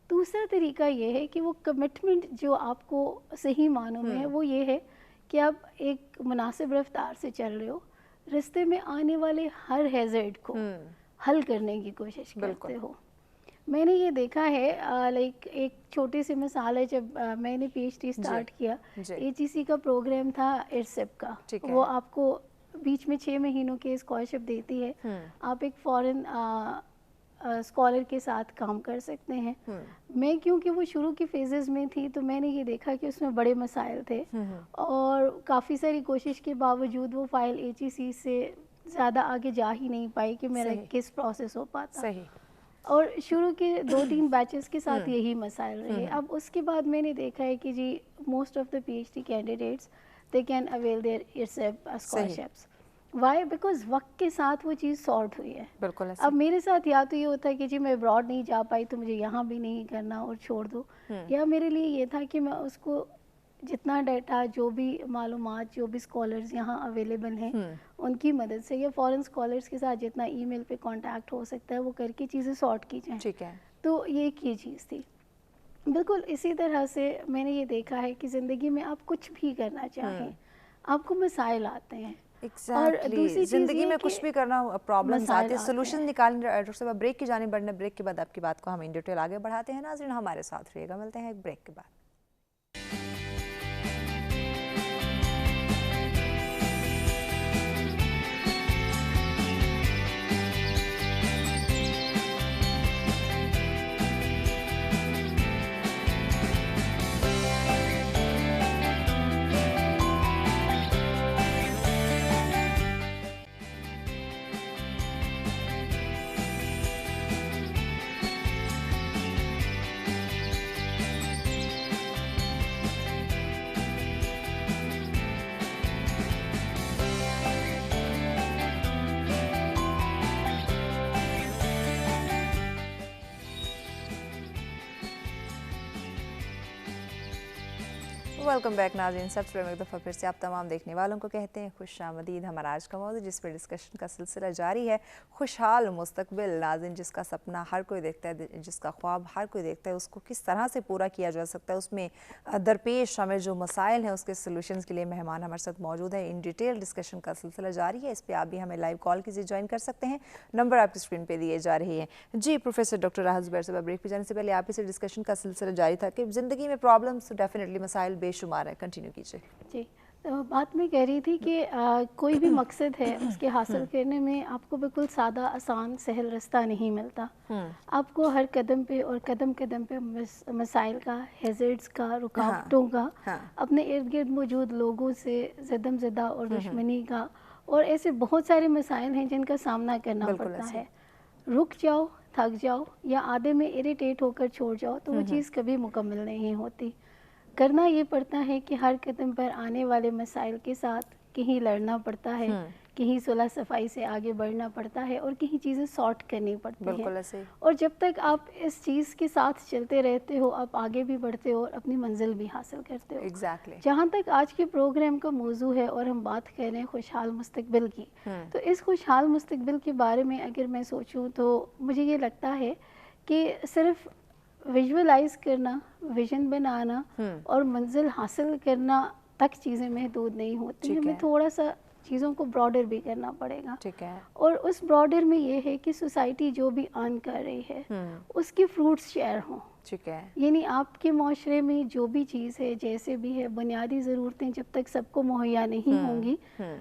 دوسرا طریقہ یہ ہے کہ وہ کمٹمنٹ جو آپ کو صحیح معنوں میں ہے وہ یہ ہے کہ آپ ایک مناسب رفتار سے چل رہے ہو, رستے میں آنے والے ہر ہیزرڈ کو حل کرنے کی کوشش کرتے ہو. میں نے یہ دیکھا ہے, لائک ایک چھوٹی سی مثال ہے, جب میں نے پی ایچ ڈی اسٹارٹ کیا, اے جی سی کا پروگرام تھا ارسپ کا, وہ آپ کو بیچ میں 6 مہینوں کی اسکالرشپ دیتی ہے, آپ ایک فورن اسکالر کے ساتھ کام کر سکتے ہیں. میں کیونکہ وہ شروع کی فیزز میں تھی تو میں نے یہ دیکھا کہ اس میں بڑے مسائل تھے اور کافی ساری کوشش کے باوجود وہ فائل اے جی سی سے زیادہ آگے جا ہی نہیں پائی کہ میرا کس پروسیس ہو پاتا. اور شروع کے 2-3 بیچز کے ساتھ یہی مسائل رہے. اب اس کے بعد میں نے دیکھا ہے کہ جی most of the P H D candidates they can avail their ارسپ اسکالرشپس. وائی؟ بیکاز وقت کے ساتھ وہ چیز سارٹ ہوئی ہے. بالکل. اب میرے ساتھ یا تو یہ ہوتا ہے کہ جی میں ابراڈ نہیں جا پائی تو مجھے یہاں بھی نہیں کرنا اور چھوڑ دو, یا میرے لیے یہ تھا کہ میں اس کو جتنا ڈیٹا, جو بھی معلومات, جو بھی اسکالرز یہاں اویلیبل ہیں ان کی مدد سے, یا فورن اسکالرز کے ساتھ جتنا ای میل پہ کانٹیکٹ ہو سکتا ہے وہ کر کے چیزیں سارٹ کی جائیں. ٹھیک ہے. تو یہ ایک یہ چیز تھی. بالکل اسی طرح سے میں نے یہ دیکھا ہے کہ زندگی میں آپ کچھ بھی کرنا چاہیں آپ کو مسائل آتے ہیں. اور دوسری زندگی میں کچھ بھی کرنا پرابلمز آتے ہیں, سولوشن نکالنے. ڈاکٹر صاحب بریک کی جانب بڑھنا, بریک کے بعد آپ کی بات کو ہم ان ڈیٹیل آگے بڑھاتے ہیں. ناظرین ہمارے ساتھ رہیے گا, ملتے ہیں ایک بریک کے بعد. ویلکم بیک ناظرین. سب سے ایک دفعہ پھر سے آپ تمام دیکھنے والوں کو کہتے ہیں خوش آمدید. ہمارا آج کا موضوع جس پہ ڈسکشن کا سلسلہ جاری ہے, خوشحال مستقبل. ناظرین جس کا سپنا ہر کوئی دیکھتا ہے, جس کا خواب ہر کوئی دیکھتا ہے, اس کو کس طرح سے پورا کیا جا سکتا ہے, اس میں درپیش ہمیں جو مسائل ہیں اس کے سلوشنز کے لیے مہمان ہمارے ساتھ موجود ہیں. ان ڈیٹیل ڈسکشن کا سلسلہ جاری ہے, اس پہ آپ بھی ہمیں لائیو کال کیجیے, جوائن کر سکتے ہیں. نمبر آپ کی اسکرین پہ دیے جا رہے ہیں. جی پروفیسر ڈاکٹر راحت زبیر صاحب, بریک پہ جانے سے پہلے آپ ہی سے ڈسکشن کا سلسلہ جاری تھا کہ زندگی میں پرابلمس ڈیفینیٹلی مسائل بے شمار ہیں. کنٹینیو کیجیے. جی بات میں کہہ رہی تھی کہ کوئی بھی مقصد ہے اس کے حاصل کرنے میں آپ کو بالکل سادہ آسان سہل رستہ نہیں ملتا. آپ کو ہر قدم پہ اور قدم قدم پہ مسائل کا, ہیزرڈز کا, رکاوٹوں کا, اپنے ارد گرد موجود لوگوں سے زدم زدہ اور دشمنی کا, اور ایسے بہت سارے مسائل ہیں جن کا سامنا کرنا پڑتا ہے. رک جاؤ, تھک جاؤ یا آدھے میں اریٹیٹ ہو کر چھوڑ جاؤ تو وہ چیز کبھی مکمل نہیں ہوتی. کرنا یہ پڑتا ہے کہ ہر قدم پر آنے والے مسائل کے ساتھ کہیں لڑنا پڑتا ہے, کہیں صلح صفائی سے آگے بڑھنا پڑتا ہے اور کہیں چیزیں سارٹ کرنی پڑتی ہیں. اور جب تک آپ اس چیز کے ساتھ چلتے رہتے ہو آپ آگے بھی بڑھتے ہو اور اپنی منزل بھی حاصل کرتے ہو. جہاں تک آج کے پروگرام کا موضوع ہے اور ہم بات کر رہے ہیں خوشحال مستقبل کی, تو اس خوشحال مستقبل کے بارے میں اگر میں سوچوں تو مجھے یہ لگتا ہے کہ صرف ویژولائز کرنا, ویژن بنانا اور منزل حاصل کرنا تک چیزیں محدود نہیں ہوتی. ہمیں تھوڑا سا چیزوں کو براڈر بھی کرنا پڑے گا. اور اس براڈر میں یہ ہے کہ سوسائٹی جو بھی آن کر رہی ہے اس کے فروٹس شیئر ہوں. یعنی آپ کے معاشرے میں جو بھی چیز ہے, جیسے بھی ہے, بنیادی ضرورتیں جب تک سب کو مہیا نہیں ہوں گی,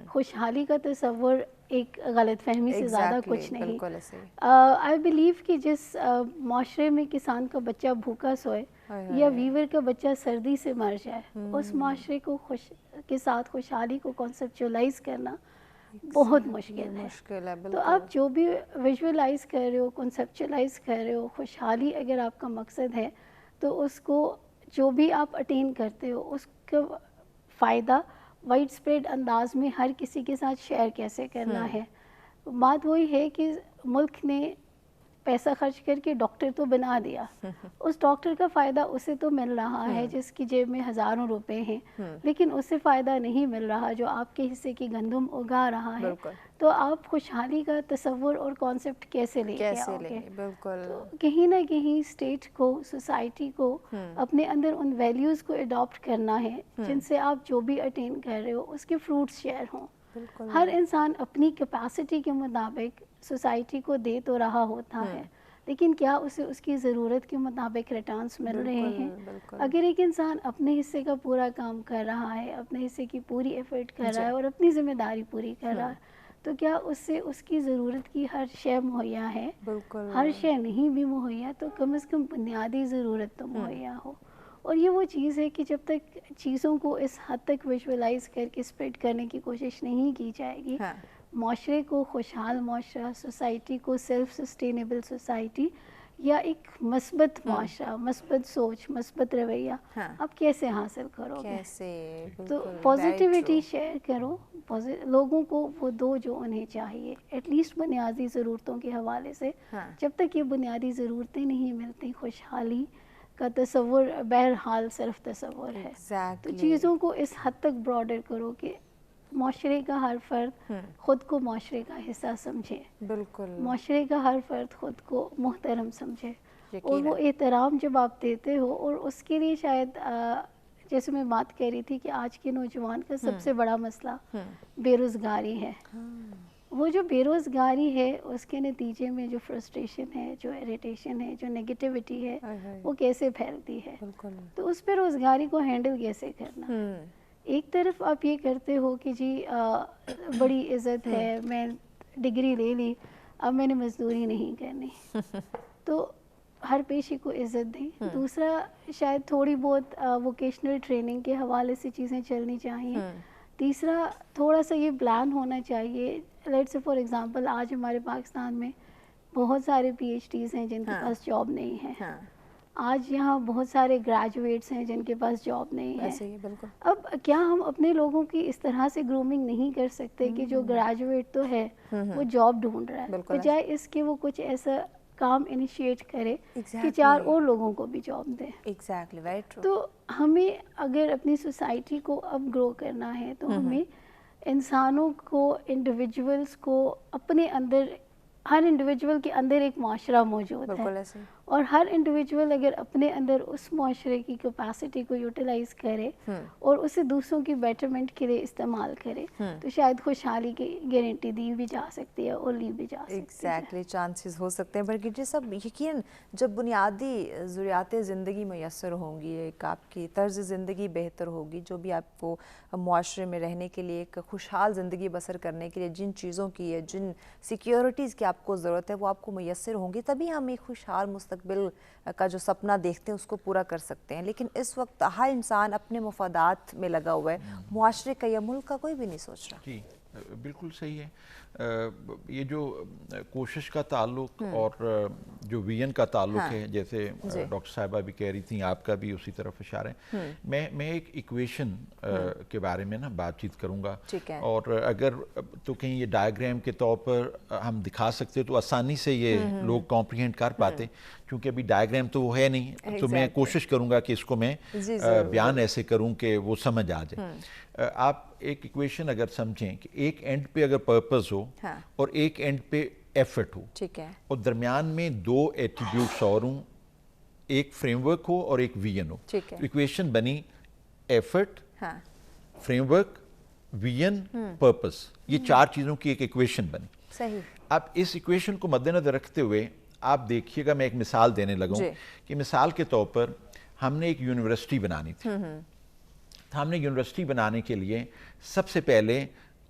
خوشحالی کا تصور ایک غلط فہمی سے زیادہ کچھ نہیں. بالکل ایسے ہی. آئی بلیو کہ جس معاشرے میں کسان کا بچہ بھوکا سوئے یا ویور کا بچہ سردی سے مر جائے, اس معاشرے کو کے ساتھ خوشحالی کو کنسپچولائز کرنا بہت مشکل ہے. تو آپ جو بھی ویژولائز کر رہے ہو, کنسپچولائز کر رہے ہو, خوشحالی اگر آپ کا مقصد ہے تو اس کو جو بھی آپ اٹین کرتے ہو اس کا فائدہ وائڈ اسپریڈ انداز میں ہر کسی کے ساتھ شیئر کیسے کرنا ہے. بات وہی ہے کہ ملک نے پیسہ خرچ کر کے ڈاکٹر تو بنا دیا, اس ڈاکٹر کا فائدہ اسے تو مل رہا ہے جس کی جیب میں ہزاروں روپے ہیں, لیکن اسے فائدہ نہیں مل رہا جو آپ کے حصے کی گندم اگا رہا ہے. تو آپ خوشحالی کا تصور اور کانسیپٹ کیسے لے کے آؤ گے؟ کہیں نہ کہیں اسٹیٹ کو, سوسائٹی کو اپنے اندر ان ویلیوز کو اڈاپٹ کرنا ہے جن سے آپ جو بھی اٹین کر رہے ہو اس کے فروٹس شیئر ہوں. ہر انسان اپنی کیپیسٹی کے مطابق سوسائٹی کو دے تو رہا ہوتا ہے, لیکن کیا اسے اس کی ضرورت کے مطابق ریٹرنز مل رہے ہیں؟ اگر ایک انسان اپنے حصے کا پورا کام کر رہا ہے, اپنے حصے کی پوری ایفرٹ کر رہا ہے اور اپنی ذمہ داری پوری کر رہا ہے, تو کیا اس سے اس کی ضرورت کی ہر شے مہیا ہے؟ ہر شے نہیں بھی مہیا تو کم از کم بنیادی ضرورت تو مہیا ہو. اور یہ وہ چیز ہے کہ جب تک چیزوں کو اس حد تک ویژولائز کر کے اسپریڈ کرنے کی کوشش نہیں کی جائے گی, معاشرے کو خوشحال معاشرہ, سوسائٹی کو سیلف سسٹینیبل سوسائٹی یا ایک مثبت معاشرہ, مثبت سوچ, مثبت رویہ آپ کیسے حاصل کرو گے؟ تو پازیٹیوٹی شیئر کرو, لوگوں کو وہ دو جو انہیں چاہیے, ایٹ لیسٹ بنیادی ضرورتوں کے حوالے سے. جب تک یہ بنیادی ضرورتیں نہیں ملتی, خوشحالی کا تصور بہرحال صرف تصور ہے. تو چیزوں کو اس حد تک براڈر کرو کہ معاشرے کا ہر فرد خود کو معاشرے کا حصہ سمجھے, معاشرے کا ہر فرد خود کو محترم سمجھے, اور وہ احترام جب آپ دیتے ہو, اور اس کے لیے شاید جیسے میں بات کہہ رہی تھی کہ آج کے نوجوان کا سب سے بڑا مسئلہ بے روزگاری ہے. وہ جو بے روزگاری ہے اس کے نتیجے میں جو فرسٹریشن ہے, جو ایریٹیشن ہے, جو نیگیٹیوٹی ہے, وہ کیسے پھیلتی ہے. تو اس پہ روزگاری کو ہینڈل کیسے کرنا. ایک طرف آپ یہ کرتے ہو کہ جی بڑی عزت ہے, میں ڈگری لے لی, اب میں نے مزدوری نہیں کرنی, تو ہر پیشے کو عزت دیں. دوسرا شاید تھوڑی بہت ووکیشنل ٹریننگ کے حوالے سے چیزیں چلنی چاہیے. تیسرا تھوڑا سا یہ پلان ہونا چاہیے, لیٹس سے فار ایگزامپل آج ہمارے پاکستان میں بہت سارے پی ایچ ڈیز ہیں جن کے پاس جاب نہیں ہے, آج یہاں بہت سارے گریجویٹس ہیں جن کے پاس جاب نہیں ہے. اب کیا ہم اپنے لوگوں کی اس طرح سے گرومنگ نہیں کر سکتے کہ جو گریجویٹ تو ہے وہ جاب ڈھونڈ رہا ہے, بجائے اس کے وہ کچھ ایسا کام انیشیٹ کرے کہ 4 اور لوگوں کو بھی جاب دے. تو ہمیں اگر اپنی سوسائٹی کو اب گرو کرنا ہے تو ہمیں انسانوں کو, انڈیویجولس کو اپنے اندر, ہر انڈیویجول کے اندر ایک معاشرہ موجود ہے, اور ہر انڈیویجول اگر اپنے اندر اس معاشرے کی کیپیسٹی کو یوٹیلائز کرے اور اسے دوسروں کی بیٹرمنٹ کے لیے استعمال کرے تو شاید خوشحالی کی گارنٹی دی بھی جا سکتی ہے اور لی بھی جا سکتی ہے. ایگزیکٹلی چانسز ہو سکتے ہیں, بلکہ جی سب یقین جب بنیادی ضروریات زندگی میسر ہوں گی, ایک آپ کی طرز زندگی بہتر ہوگی, جو بھی آپ کو معاشرے میں رہنے کے لیے, ایک خوشحال زندگی بسر کرنے کے لیے جن چیزوں کی ہے, جن سیکیورٹیز کی آپ کو ضرورت ہے وہ آپ کو میسر ہوں گی, تبھی ہم ایک خوشحال مستقبل کا جو سپنا دیکھتے ہیں اس کو پورا کر سکتے ہیں. لیکن اس وقت ہر انسان اپنے مفادات میں لگا ہوا ہے, معاشرے کا یا ملک کا کوئی بھی نہیں سوچ رہا. جی بالکل صحیح ہے. یہ جو کوشش کا تعلق اور جو ویژن کا تعلق ہے, جیسے ڈاکٹر صاحبہ بھی کہہ رہی تھیں, آپ کا بھی اسی طرف اشارہ ہے. میں ایک ایکویشن کے بارے میں بات چیت کروں گا, اور اگر تو کہیں یہ ڈائیگرام کے طور پر ہم دکھا سکتے تو آسانی سے یہ لوگ کمپریہنڈ کر پاتے, کیونکہ ابھی ڈائیگرام تو وہ ہے نہیں, تو میں کوشش کروں گا کہ اس کو میں بیان ایسے کروں کہ وہ سمجھ آ جائے. آپ ایک ایکویشن اگر سمجھیں کہ ایک اینڈ پہ اگر پرپز ہو اور ایک اینڈ پہ ایفرٹ ہو, اور درمیان میں 2 ایٹریبیوٹس اور ہوں, ایک فریم ورک ہو اور ایک ویژن ہو, ایکویشن بنی effort, frame work, vision, purpose. یہ 4 چیزوں کی ایک ایکویشن بنی. اب اس ایکویشن کو مد نظر رکھتے ہوئے آپ دیکھیے گا, میں ایک مثال دینے لگا ہوں کہ مثال کے طور پر ہم نے ایک یونیورسٹی بنانی تھی. ہم نے یونیورسٹی بنانے کے لیے سب سے پہلے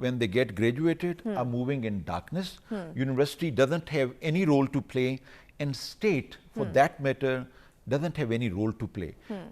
when they get graduated are moving in darkness. University doesn't have any role to play and state for that matter doesn't have any role to play.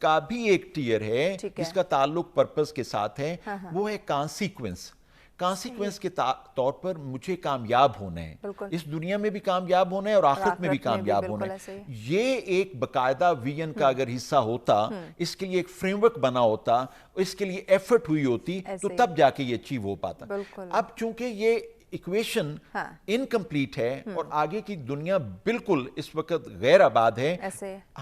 کا بھی ایک ٹیئر ہے جس کا تعلق پرپس کے ساتھ ہے، وہ ہے کانسیکوینس. کانسیکوینس کے طور پر مجھے کامیاب ہونا ہے، اس دنیا میں بھی کامیاب ہونا ہے اور آخرت میں بھی کامیاب ہونا ہے. یہ ایک باقاعدہ ویژن کا اگر حصہ ہوتا، اس کے لیے ایک فریم ورک بنا ہوتا، اس کے لیے ایفرٹ ہوئی ہوتی، تو تب جا کے یہ اچیو ہو پاتا. اب چونکہ یہ ایکویشن انکمپلیٹ ہے اور آگے کی دنیا بالکل اس وقت غیر آباد ہے،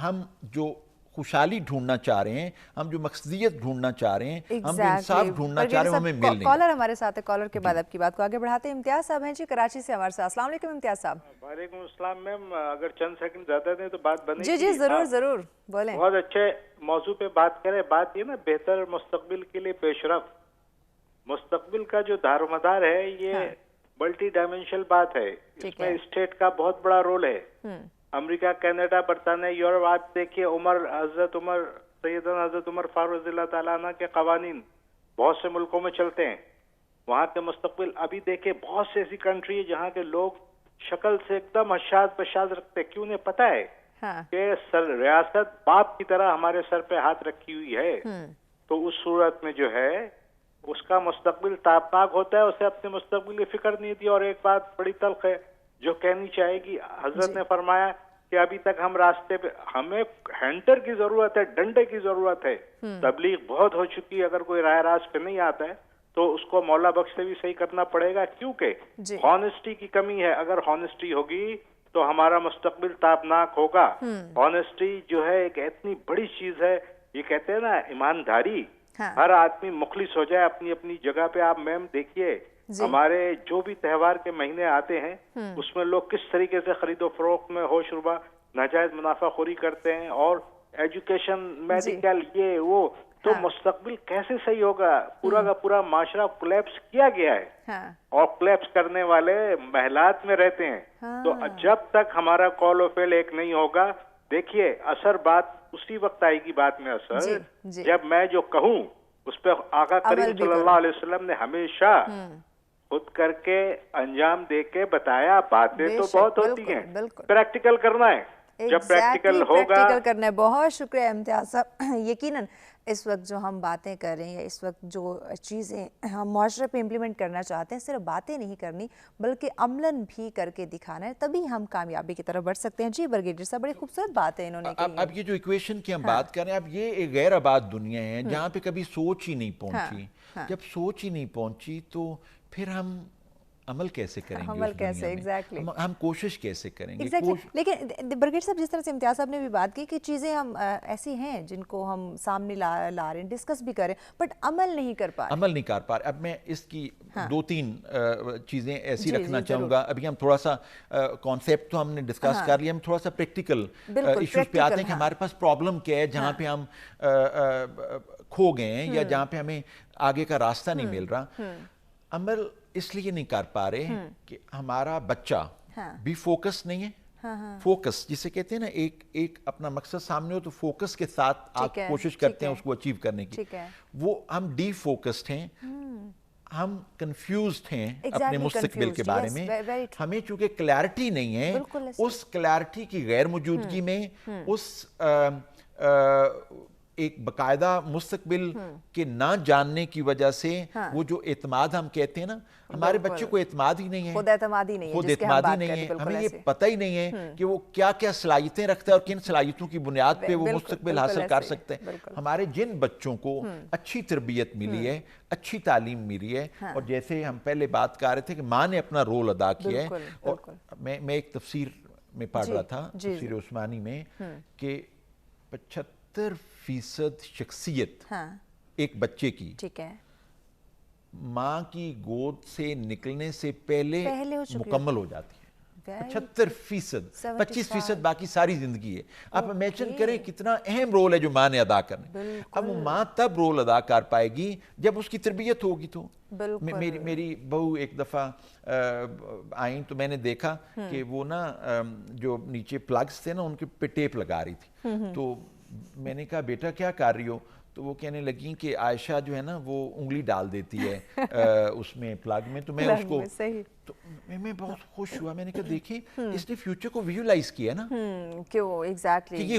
ہم جو خوشحالی ڈھونڈنا چاہ رہے ہیں، ہم جو مقصدیت ڈھونڈنا چاہ رہے ہیں، ہم جو انصاف ڈھونڈنا چاہ رہے ہیں، ہمیں مل نہیں. کالر ہمارے ساتھ ہے، کالر کے بعد آپ کی بات کو آگے بڑھاتے ہیں. امتیاز صاحب ہیں جی کراچی سے ہمارے ساتھ. السلام علیکم امتیاز صاحب. وعلیکم السلام میم، اگر چند سیکنڈ زیادہ دیں تو بات بنے گی. جی ضرور ضرور بولیں. بہت اچھے موضوع پہ بات کریں. بات یہ نا بہتر مستقبل کے لیے پیش رفت. مستقبل کا جو دار و مدار ہے یہ ملٹی ڈائمینشنل بات ہے. اس میں اسٹیٹ کا بہت بڑا رول ہے. امریکہ، کینیڈا، برطانیہ، یورپ. آپ دیکھیے سیدنا حضرت عمر فاروق رضی اللہ تعالیٰ عنہ کے قوانین بہت سے ملکوں میں چلتے ہیں. وہاں کے مستقبل ابھی دیکھیں بہت سی ایسی کنٹری ہے جہاں کے لوگ شکل سے ایک دم اشاذ بشاذ رکھتے. کیوں انہیں پتہ ہے کہ ریاست باپ کی طرح ہمارے سر پہ ہاتھ رکھی ہوئی ہے. تو اس صورت میں جو ہے اس کا مستقبل تابناک ہوتا ہے. اسے اپنے مستقبل کی فکر نہیں تھی. اور ایک بات بڑی تلخ ہے جو کہنی چاہے گی، حضرت نے فرمایا کہ ابھی تک ہم راستے پہ، ہمیں ہینٹر کی ضرورت ہے، ڈنڈے کی ضرورت ہے. تبلیغ بہت ہو چکی ہے. اگر کوئی راہ راست پہ نہیں آتا ہے تو اس کو مولا بخش سے بھی صحیح کرنا پڑے گا، کیونکہ ہانسٹی کی کمی ہے. اگر ہانسٹی ہوگی تو ہمارا مستقبل تابناک ہوگا. ہانسٹی جو ہے ایک اتنی بڑی چیز ہے. یہ کہتے ہیں نا ایمانداری، ہر آدمی مخلص ہو جائے اپنی اپنی جگہ پہ. آپ میم دیکھیے ہمارے جو بھی تہوار کے مہینے آتے ہیں اس میں لوگ کس طریقے سے خرید و فروخت میں ہوش ربا ناجائز منافع خوری کرتے ہیں، اور ایجوکیشن، میڈیکل، یہ وہ. تو مستقبل کیسے صحیح ہوگا؟ پورا کا پورا معاشرہ کولیپس کیا گیا ہے اور کولیپس کرنے والے محلات میں رہتے ہیں. تو جب تک ہمارا قول و فعل ایک نہیں ہوگا، دیکھیے اثر بات اسی وقت آئے گی. بات میں اثر جب میں جو کہوں اس پہ آقا کریم صلی اللہ علیہ وسلم نے ہمیشہ خود کر کے انجام دے کے بتایا. باتیں تو بہت ہوتی ہیں، پریکٹیکل کرنا ہے. جب پریکٹیکل ہوگا، پریکٹیکل کرنا ہے. بہت شکریہ امتیاز صاحب. یقیناً اس وقت جو ہم باتیں کر رہے ہیں، اس وقت جو چیزیں ہم معاشرے پہ امپلیمنٹ کرنا چاہتے ہیں، صرف باتیں نہیں کرنی بلکہ عملاً بھی کر کے دکھانا ہے، تبھی ہم کامیابی کی طرف بڑھ سکتے ہیں. جی برگیڈیئر صاحب، بڑی خوبصورت بات ہے انہوں نے کہی. اب یہ جو ایکویشن کی ہم بات کر رہے ہیں، اب یہ ایک غیر آباد دنیا ہے جہاں پہ کبھی سوچ ہی نہیں پہنچی. جب سوچ ہی نہیں پہنچی تو پھر ہم عمل کیسے کریں گے؟ عمل کیسے؟ ایگزیکٹلی ہم کوشش کیسے کریں گے؟ لیکن برگیڈیئر صاحب، جس طرح سے امتیاز صاحب نے بھی بات کی کہ چیزیں ہم ایسی ہیں جن کو ہم سامنے لا رہے ہیں، ڈسکس بھی کریں، بٹ عمل نہیں کر پا رہے. اب میں اس کی دو تین چیزیں ایسی رکھنا چاہوں گا. ابھی ہم تھوڑا سا کانسیپٹ تو ہم نے ڈسکس کر لیا، ہم تھوڑا سا پریکٹیکل ایشوز پہ آتے ہیں کہ ہمارے پاس پرابلم کیا ہے جہاں پہ ہم کھو گئے ہیں یا جہاں پہ ہمیں آگے کا راستہ نہیں مل رہا. عمل اس لیے نہیں کر پا رہے کہ ہمارا بچہ بھی فوکس نہیں ہے. فوکس جسے کہتے ہیں نا، ایک اپنا مقصد سامنے ہو تو فوکس کے ساتھ آپ کوشش کرتے ہیں اس کو اچیو کرنے کی. وہ ہم ڈی فوکسڈ ہیں، ہم کنفیوزڈ ہیں اپنے مستقبل کے بارے میں. ہمیں چونکہ کلیئرٹی نہیں ہے، اس کلیئرٹی کی غیر موجودگی میں، اس ایک باقاعدہ مستقبل کے نہ جاننے کی وجہ سے وہ جو اعتماد ہم کہتے ہیں نا، ہمارے بچے کو اعتماد ہی نہیں ہے، خود اعتمادی نہیں ہے. ہمیں یہ پتہ ہی نہیں ہے کہ وہ کیا کیا صلاحیتیں رکھتا ہے اور کن صلاحیتوں کی بنیاد پہ وہ مستقبل حاصل کر سکتے ہیں. ہمارے جن بچوں کو اچھی تربیت ملی ہے، اچھی تعلیم ملی ہے، اور جیسے ہم پہلے بات کر رہے تھے کہ ماں نے اپنا رول ادا کیا ہے. اور میں ایک تفسیر میں پڑھ رہا تھا، تفسیر عثمانی میں، کہ 75% شخصیت ایک بچے کی ہے ماں کی گود سے نکلنے سے پہلے مکمل ہو جاتی ہے. 75%، 25% باقی ساری زندگی ہے. آپ امیجن کریں کتنا اہم رول ہے جو ماں نے ادا کرنا. اب وہ ماں تب رول ادا کر پائے گی جب اس کی تربیت ہوگی. تو میری بہو ایک دفعہ آئیں تو میں نے دیکھا کہ وہ نا جو نیچے پلگز تھے نا ان کے پہ ٹیپ لگا رہی تھی. تو میں نے کہا بیٹا کیا کر رہی ہو؟ تو وہ کہنے لگیں کہ عائشہ جو ہے نا وہ انگلی ڈال دیتی ہے اس میں پلگ میں. تو میں اس کو تو میں بہت خوش ہوا. میں نے کہا دیکھیں اس نے فیوچر کو ویژولائز کیا نا، کہ وہ ایگزیکٹلی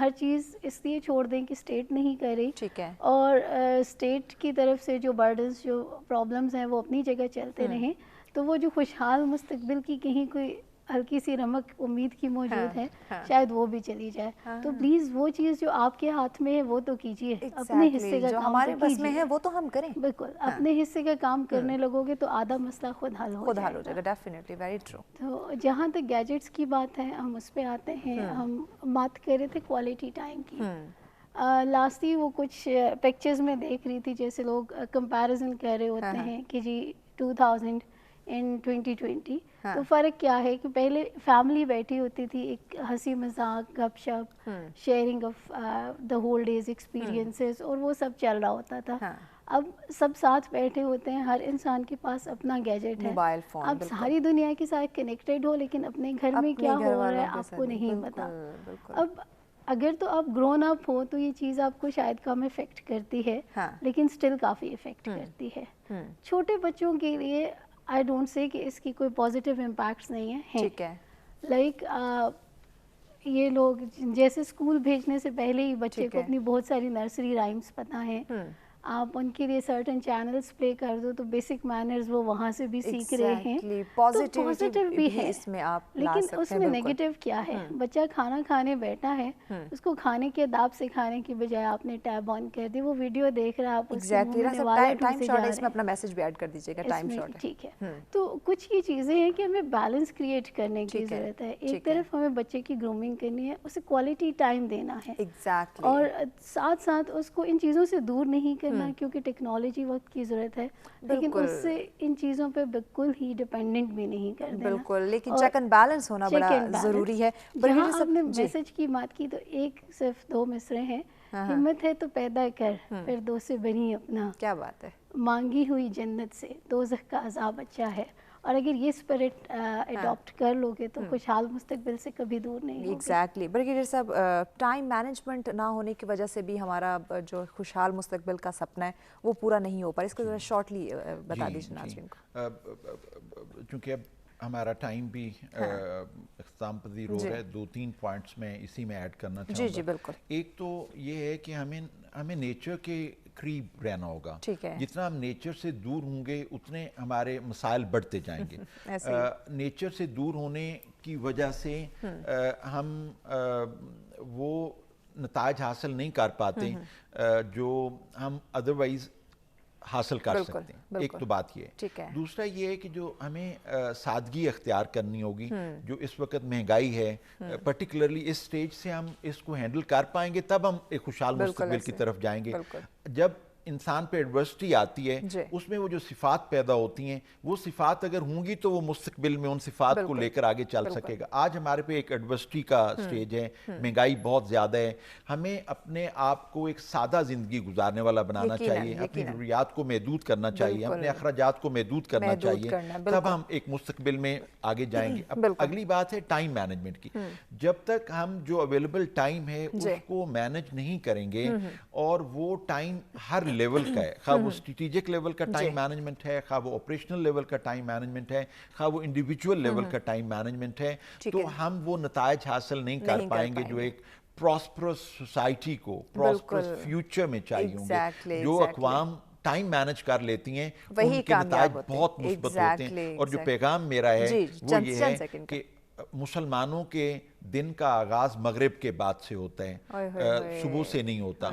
ہر چیز اس لیے چھوڑ دیں کہ اسٹیٹ نہیں کر رہی، ٹھیک ہے، اور اسٹیٹ کی طرف سے جو برڈنس، جو پرابلمس ہیں وہ اپنی جگہ چلتے رہیں، تو وہ جو خوشحال مستقبل کی کہیں کوئی ہلکی سی رمق امید کی موجود ہے، شاید وہ بھی چلی جائے. تو پلیز وہ چیز جو آپ کے ہاتھ میں ہے وہ تو کیجیے، اپنے حصے کا جو کام ہمارے تو بس میں کیجیے. ہے وہ تو ہم کریں. بالکل اپنے حصے کا کام کرنے لگو گے تو آدھا مسئلہ خود حل ہو جائے گا. Definitely, very true. تو جہاں تک گیجٹس کی بات ہے ہم اس پہ آتے ہیں. ہم بات کر رہے تھے کوالٹی ٹائم کی. لاسٹلی وہ کچھ پکچرز میں دیکھ رہی تھی، جیسے لوگ کمپیریزن کر رہے ہوتے ہیں کہ جی 2000 ان 2020. تو فرق کیا ہے کہ پہلے فیملی بیٹھی ہوتی تھی، ایک ہنسی مذاق، گپ شپ، sharing of the whole day's experiences, اور وہ سب چل رہا ہوتا تھا. اب سب ساتھ بیٹھے ہوتے ہیں، ہر انسان کے پاس اپنا گیجٹ ہے، موبائل فون، آپ ساری دنیا کے ساتھ کنیکٹڈ ہو، لیکن اپنے گھر میں کیا ہو رہا ہے آپ کو نہیں پتا. اب اگر تو آپ گرون اپ ہو تو یہ چیز آپ کو شاید کم افیکٹ کرتی ہے، لیکن سٹل کافی افیکٹ کرتی ہے. چھوٹے بچوں کے لیے آئی ڈونٹ سے کہ اس کی کوئی پازیٹیو امپیکٹس نہیں ہیں. ٹھیک ہے. لائک یہ لوگ جیسے اسکول بھیجنے سے پہلے ہی بچے کو اپنی بہت ساری نرسری رائمس پتہ ہیں، آپ ان کے لیے سرٹن چینلز پلے کر دو تو بیسک مینرز وہ وہاں سے بھی سیکھ رہے ہیں. پازیٹیو بھی ہے اس میں آپ، لیکن اس میں نیگیٹو کیا ہے؟ بچہ کھانا کھانے بیٹھا ہے، اس کو کھانے کے آداب سکھانے کی بجائے آپ نے ٹیب آن کر دی، وہ ویڈیو دیکھ رہا ہے، آپ اس کے منہ میں نوالے ٹھوسے جا رہے ہیں. اس میں اپنا میسج بھی ایڈ کر دیجیے گا، ٹائم شارٹ ہے. ٹھیک ہے. تو کچھ یہ چیزیں ہیں کہ ہمیں بیلنس کریٹ کرنے کی ضرورت ہے. ایک طرف ہمیں بچے کی گرومنگ کرنی ہے، اسے کوالٹی ٹائم دینا ہے، اور ساتھ ساتھ اس کو ان چیزوں سے دور نہیں کرنا، کیونکہ ٹیکنالوجی وقت کی ضرورت ہے، لیکن اس سے ان چیزوں پہ بالکل ہی ڈیپینڈنٹ بھی نہیں کر دینا. بالکل، لیکن چیک اینڈ بیلنس ہونا بڑا ضروری ہے. جہاں آپ نے میسج کی بات کی تو ایک صرف 2 مصرے ہیں. ہمت ہے تو پیدا کر، پھر 2 سے بنی اپنا. کیا بات ہے. مانگی ہوئی جنت سے دوزخ کا عذاب اچھا ہے. اور اگر یہ اسپرٹ اڈاپٹ کر لو گے تو خوشحال مستقبل سے کبھی دور نہیں ہوگے. ایگزیکٹلی. بریگیڈیئر صاحب، ٹائم مینجمنٹ نہ ہونے کی وجہ سے بھی ہمارا جو خوشحال مستقبل کا سپنا ہے وہ پورا نہیں ہو پا. اس کو ذرا شارٹلی بتا دیجیے ناظرین کو. چونکہ اب ہمارا ٹائم بھی اختتام پذیر ہو رہا ہے، 2-3 پوائنٹس میں اسی میں ایڈ کرنا چاہوں گا. جی بالکل. ایک تو یہ ہے کہ ہمیں نیچر کے قریب رہنا ہوگا. جتنا ہم نیچر سے دور ہوں گے اتنے ہمارے مسائل بڑھتے جائیں گے. نیچر سے دور ہونے کی وجہ سے ہم وہ نتائج حاصل نہیں کر پاتے جو ہم ادروائز حاصل کر سکتے ہیں. ایک تو بات یہ ہے. دوسرا یہ ہے کہ جو ہمیں سادگی اختیار کرنی ہوگی. جو اس وقت مہنگائی ہے، پرٹیکولرلی اس سٹیج سے ہم اس کو ہینڈل کر پائیں گے تب ہم ایک خوشحال مستقبل کی طرف جائیں گے. جب انسان پہ ایڈورسٹی آتی ہے اس میں وہ جو صفات پیدا ہوتی ہیں، وہ صفات اگر ہوں گی تو وہ مستقبل میں ان صفات کو لے کر آگے چل سکے گا. آج ہمارے پہ ایک ایڈورسٹی کا سٹیج ہے، مہنگائی بہت زیادہ ہے. ہمیں اپنے آپ کو ایک سادہ زندگی گزارنے والا بنانا چاہیے، اپنی ضروریات کو محدود کرنا چاہیے، اپنے اخراجات کو محدود کرنا چاہیے، تب ہم ایک مستقبل میں آگے جائیں گے. اب اگلی بات ہے ٹائم مینجمنٹ کی. جب تک ہم جو اویلیبل ٹائم ہے اس کو مینج نہیں کریں گے، اور وہ ٹائم ہر لیول کا ہے، خواہ وہ اسٹریٹجک لیول کا ٹائم مینجمنٹ ہے، خواہ وہ آپریشنل لیول کا ٹائم مینجمنٹ ہے، خواہ وہ انڈیویجول لیول کا ٹائم مینجمنٹ ہے، تو ہم وہ نتائج حاصل نہیں کر پائیں گے جو ایک پراسپرس سوسائٹی کو، پراسپرس فیوچر میں چاہیے ہوں گے. جو اقوام ٹائم مینج کر لیتی ہیں ان کے نتائج بہت مثبت ہوتے ہیں. اور جو پیغام میرا ہے وہ یہ ہے کہ مسلمانوں کے دن کا آغاز مغرب کے بعد سے ہوتا ہے، صبح سے نہیں ہوتا.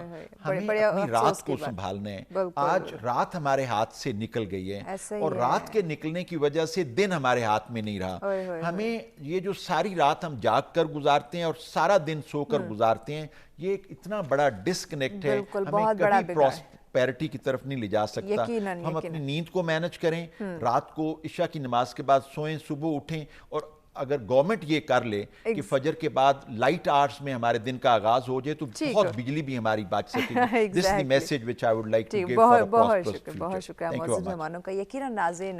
ہمیں اپنی رات کو سنبھالنا ہے. آج رات ہمارے ہاتھ سے نکل گئی ہے، اور رات کے نکلنے کی وجہ سے دن ہمارے ہاتھ میں نہیں رہا. ہمیں یہ جو ساری رات ہم جاگ کر گزارتے ہیں اور سارا دن سو کر گزارتے ہیں، یہ ایک اتنا بڑا ڈسکنیکٹ ہے، ہمیں کبھی پروسپیرٹی کی طرف نہیں لے جا سکتا. ہم اپنی نیند کو مینج کریں، رات کو عشاء کی نماز کے بعد سوئیں، صبح اٹھیں. اور اگر گورنمنٹ یہ کر لے کہ فجر کے بعد لائٹ آورز میں ہمارے دن کا آغاز ہو جائے تو بہت بجلی بھی ہماری بچ سکے گی. This is the message which I would like to give for a prosperous future. بہت شکریہ معزز مہمانوں کا. یقیناً ناظرین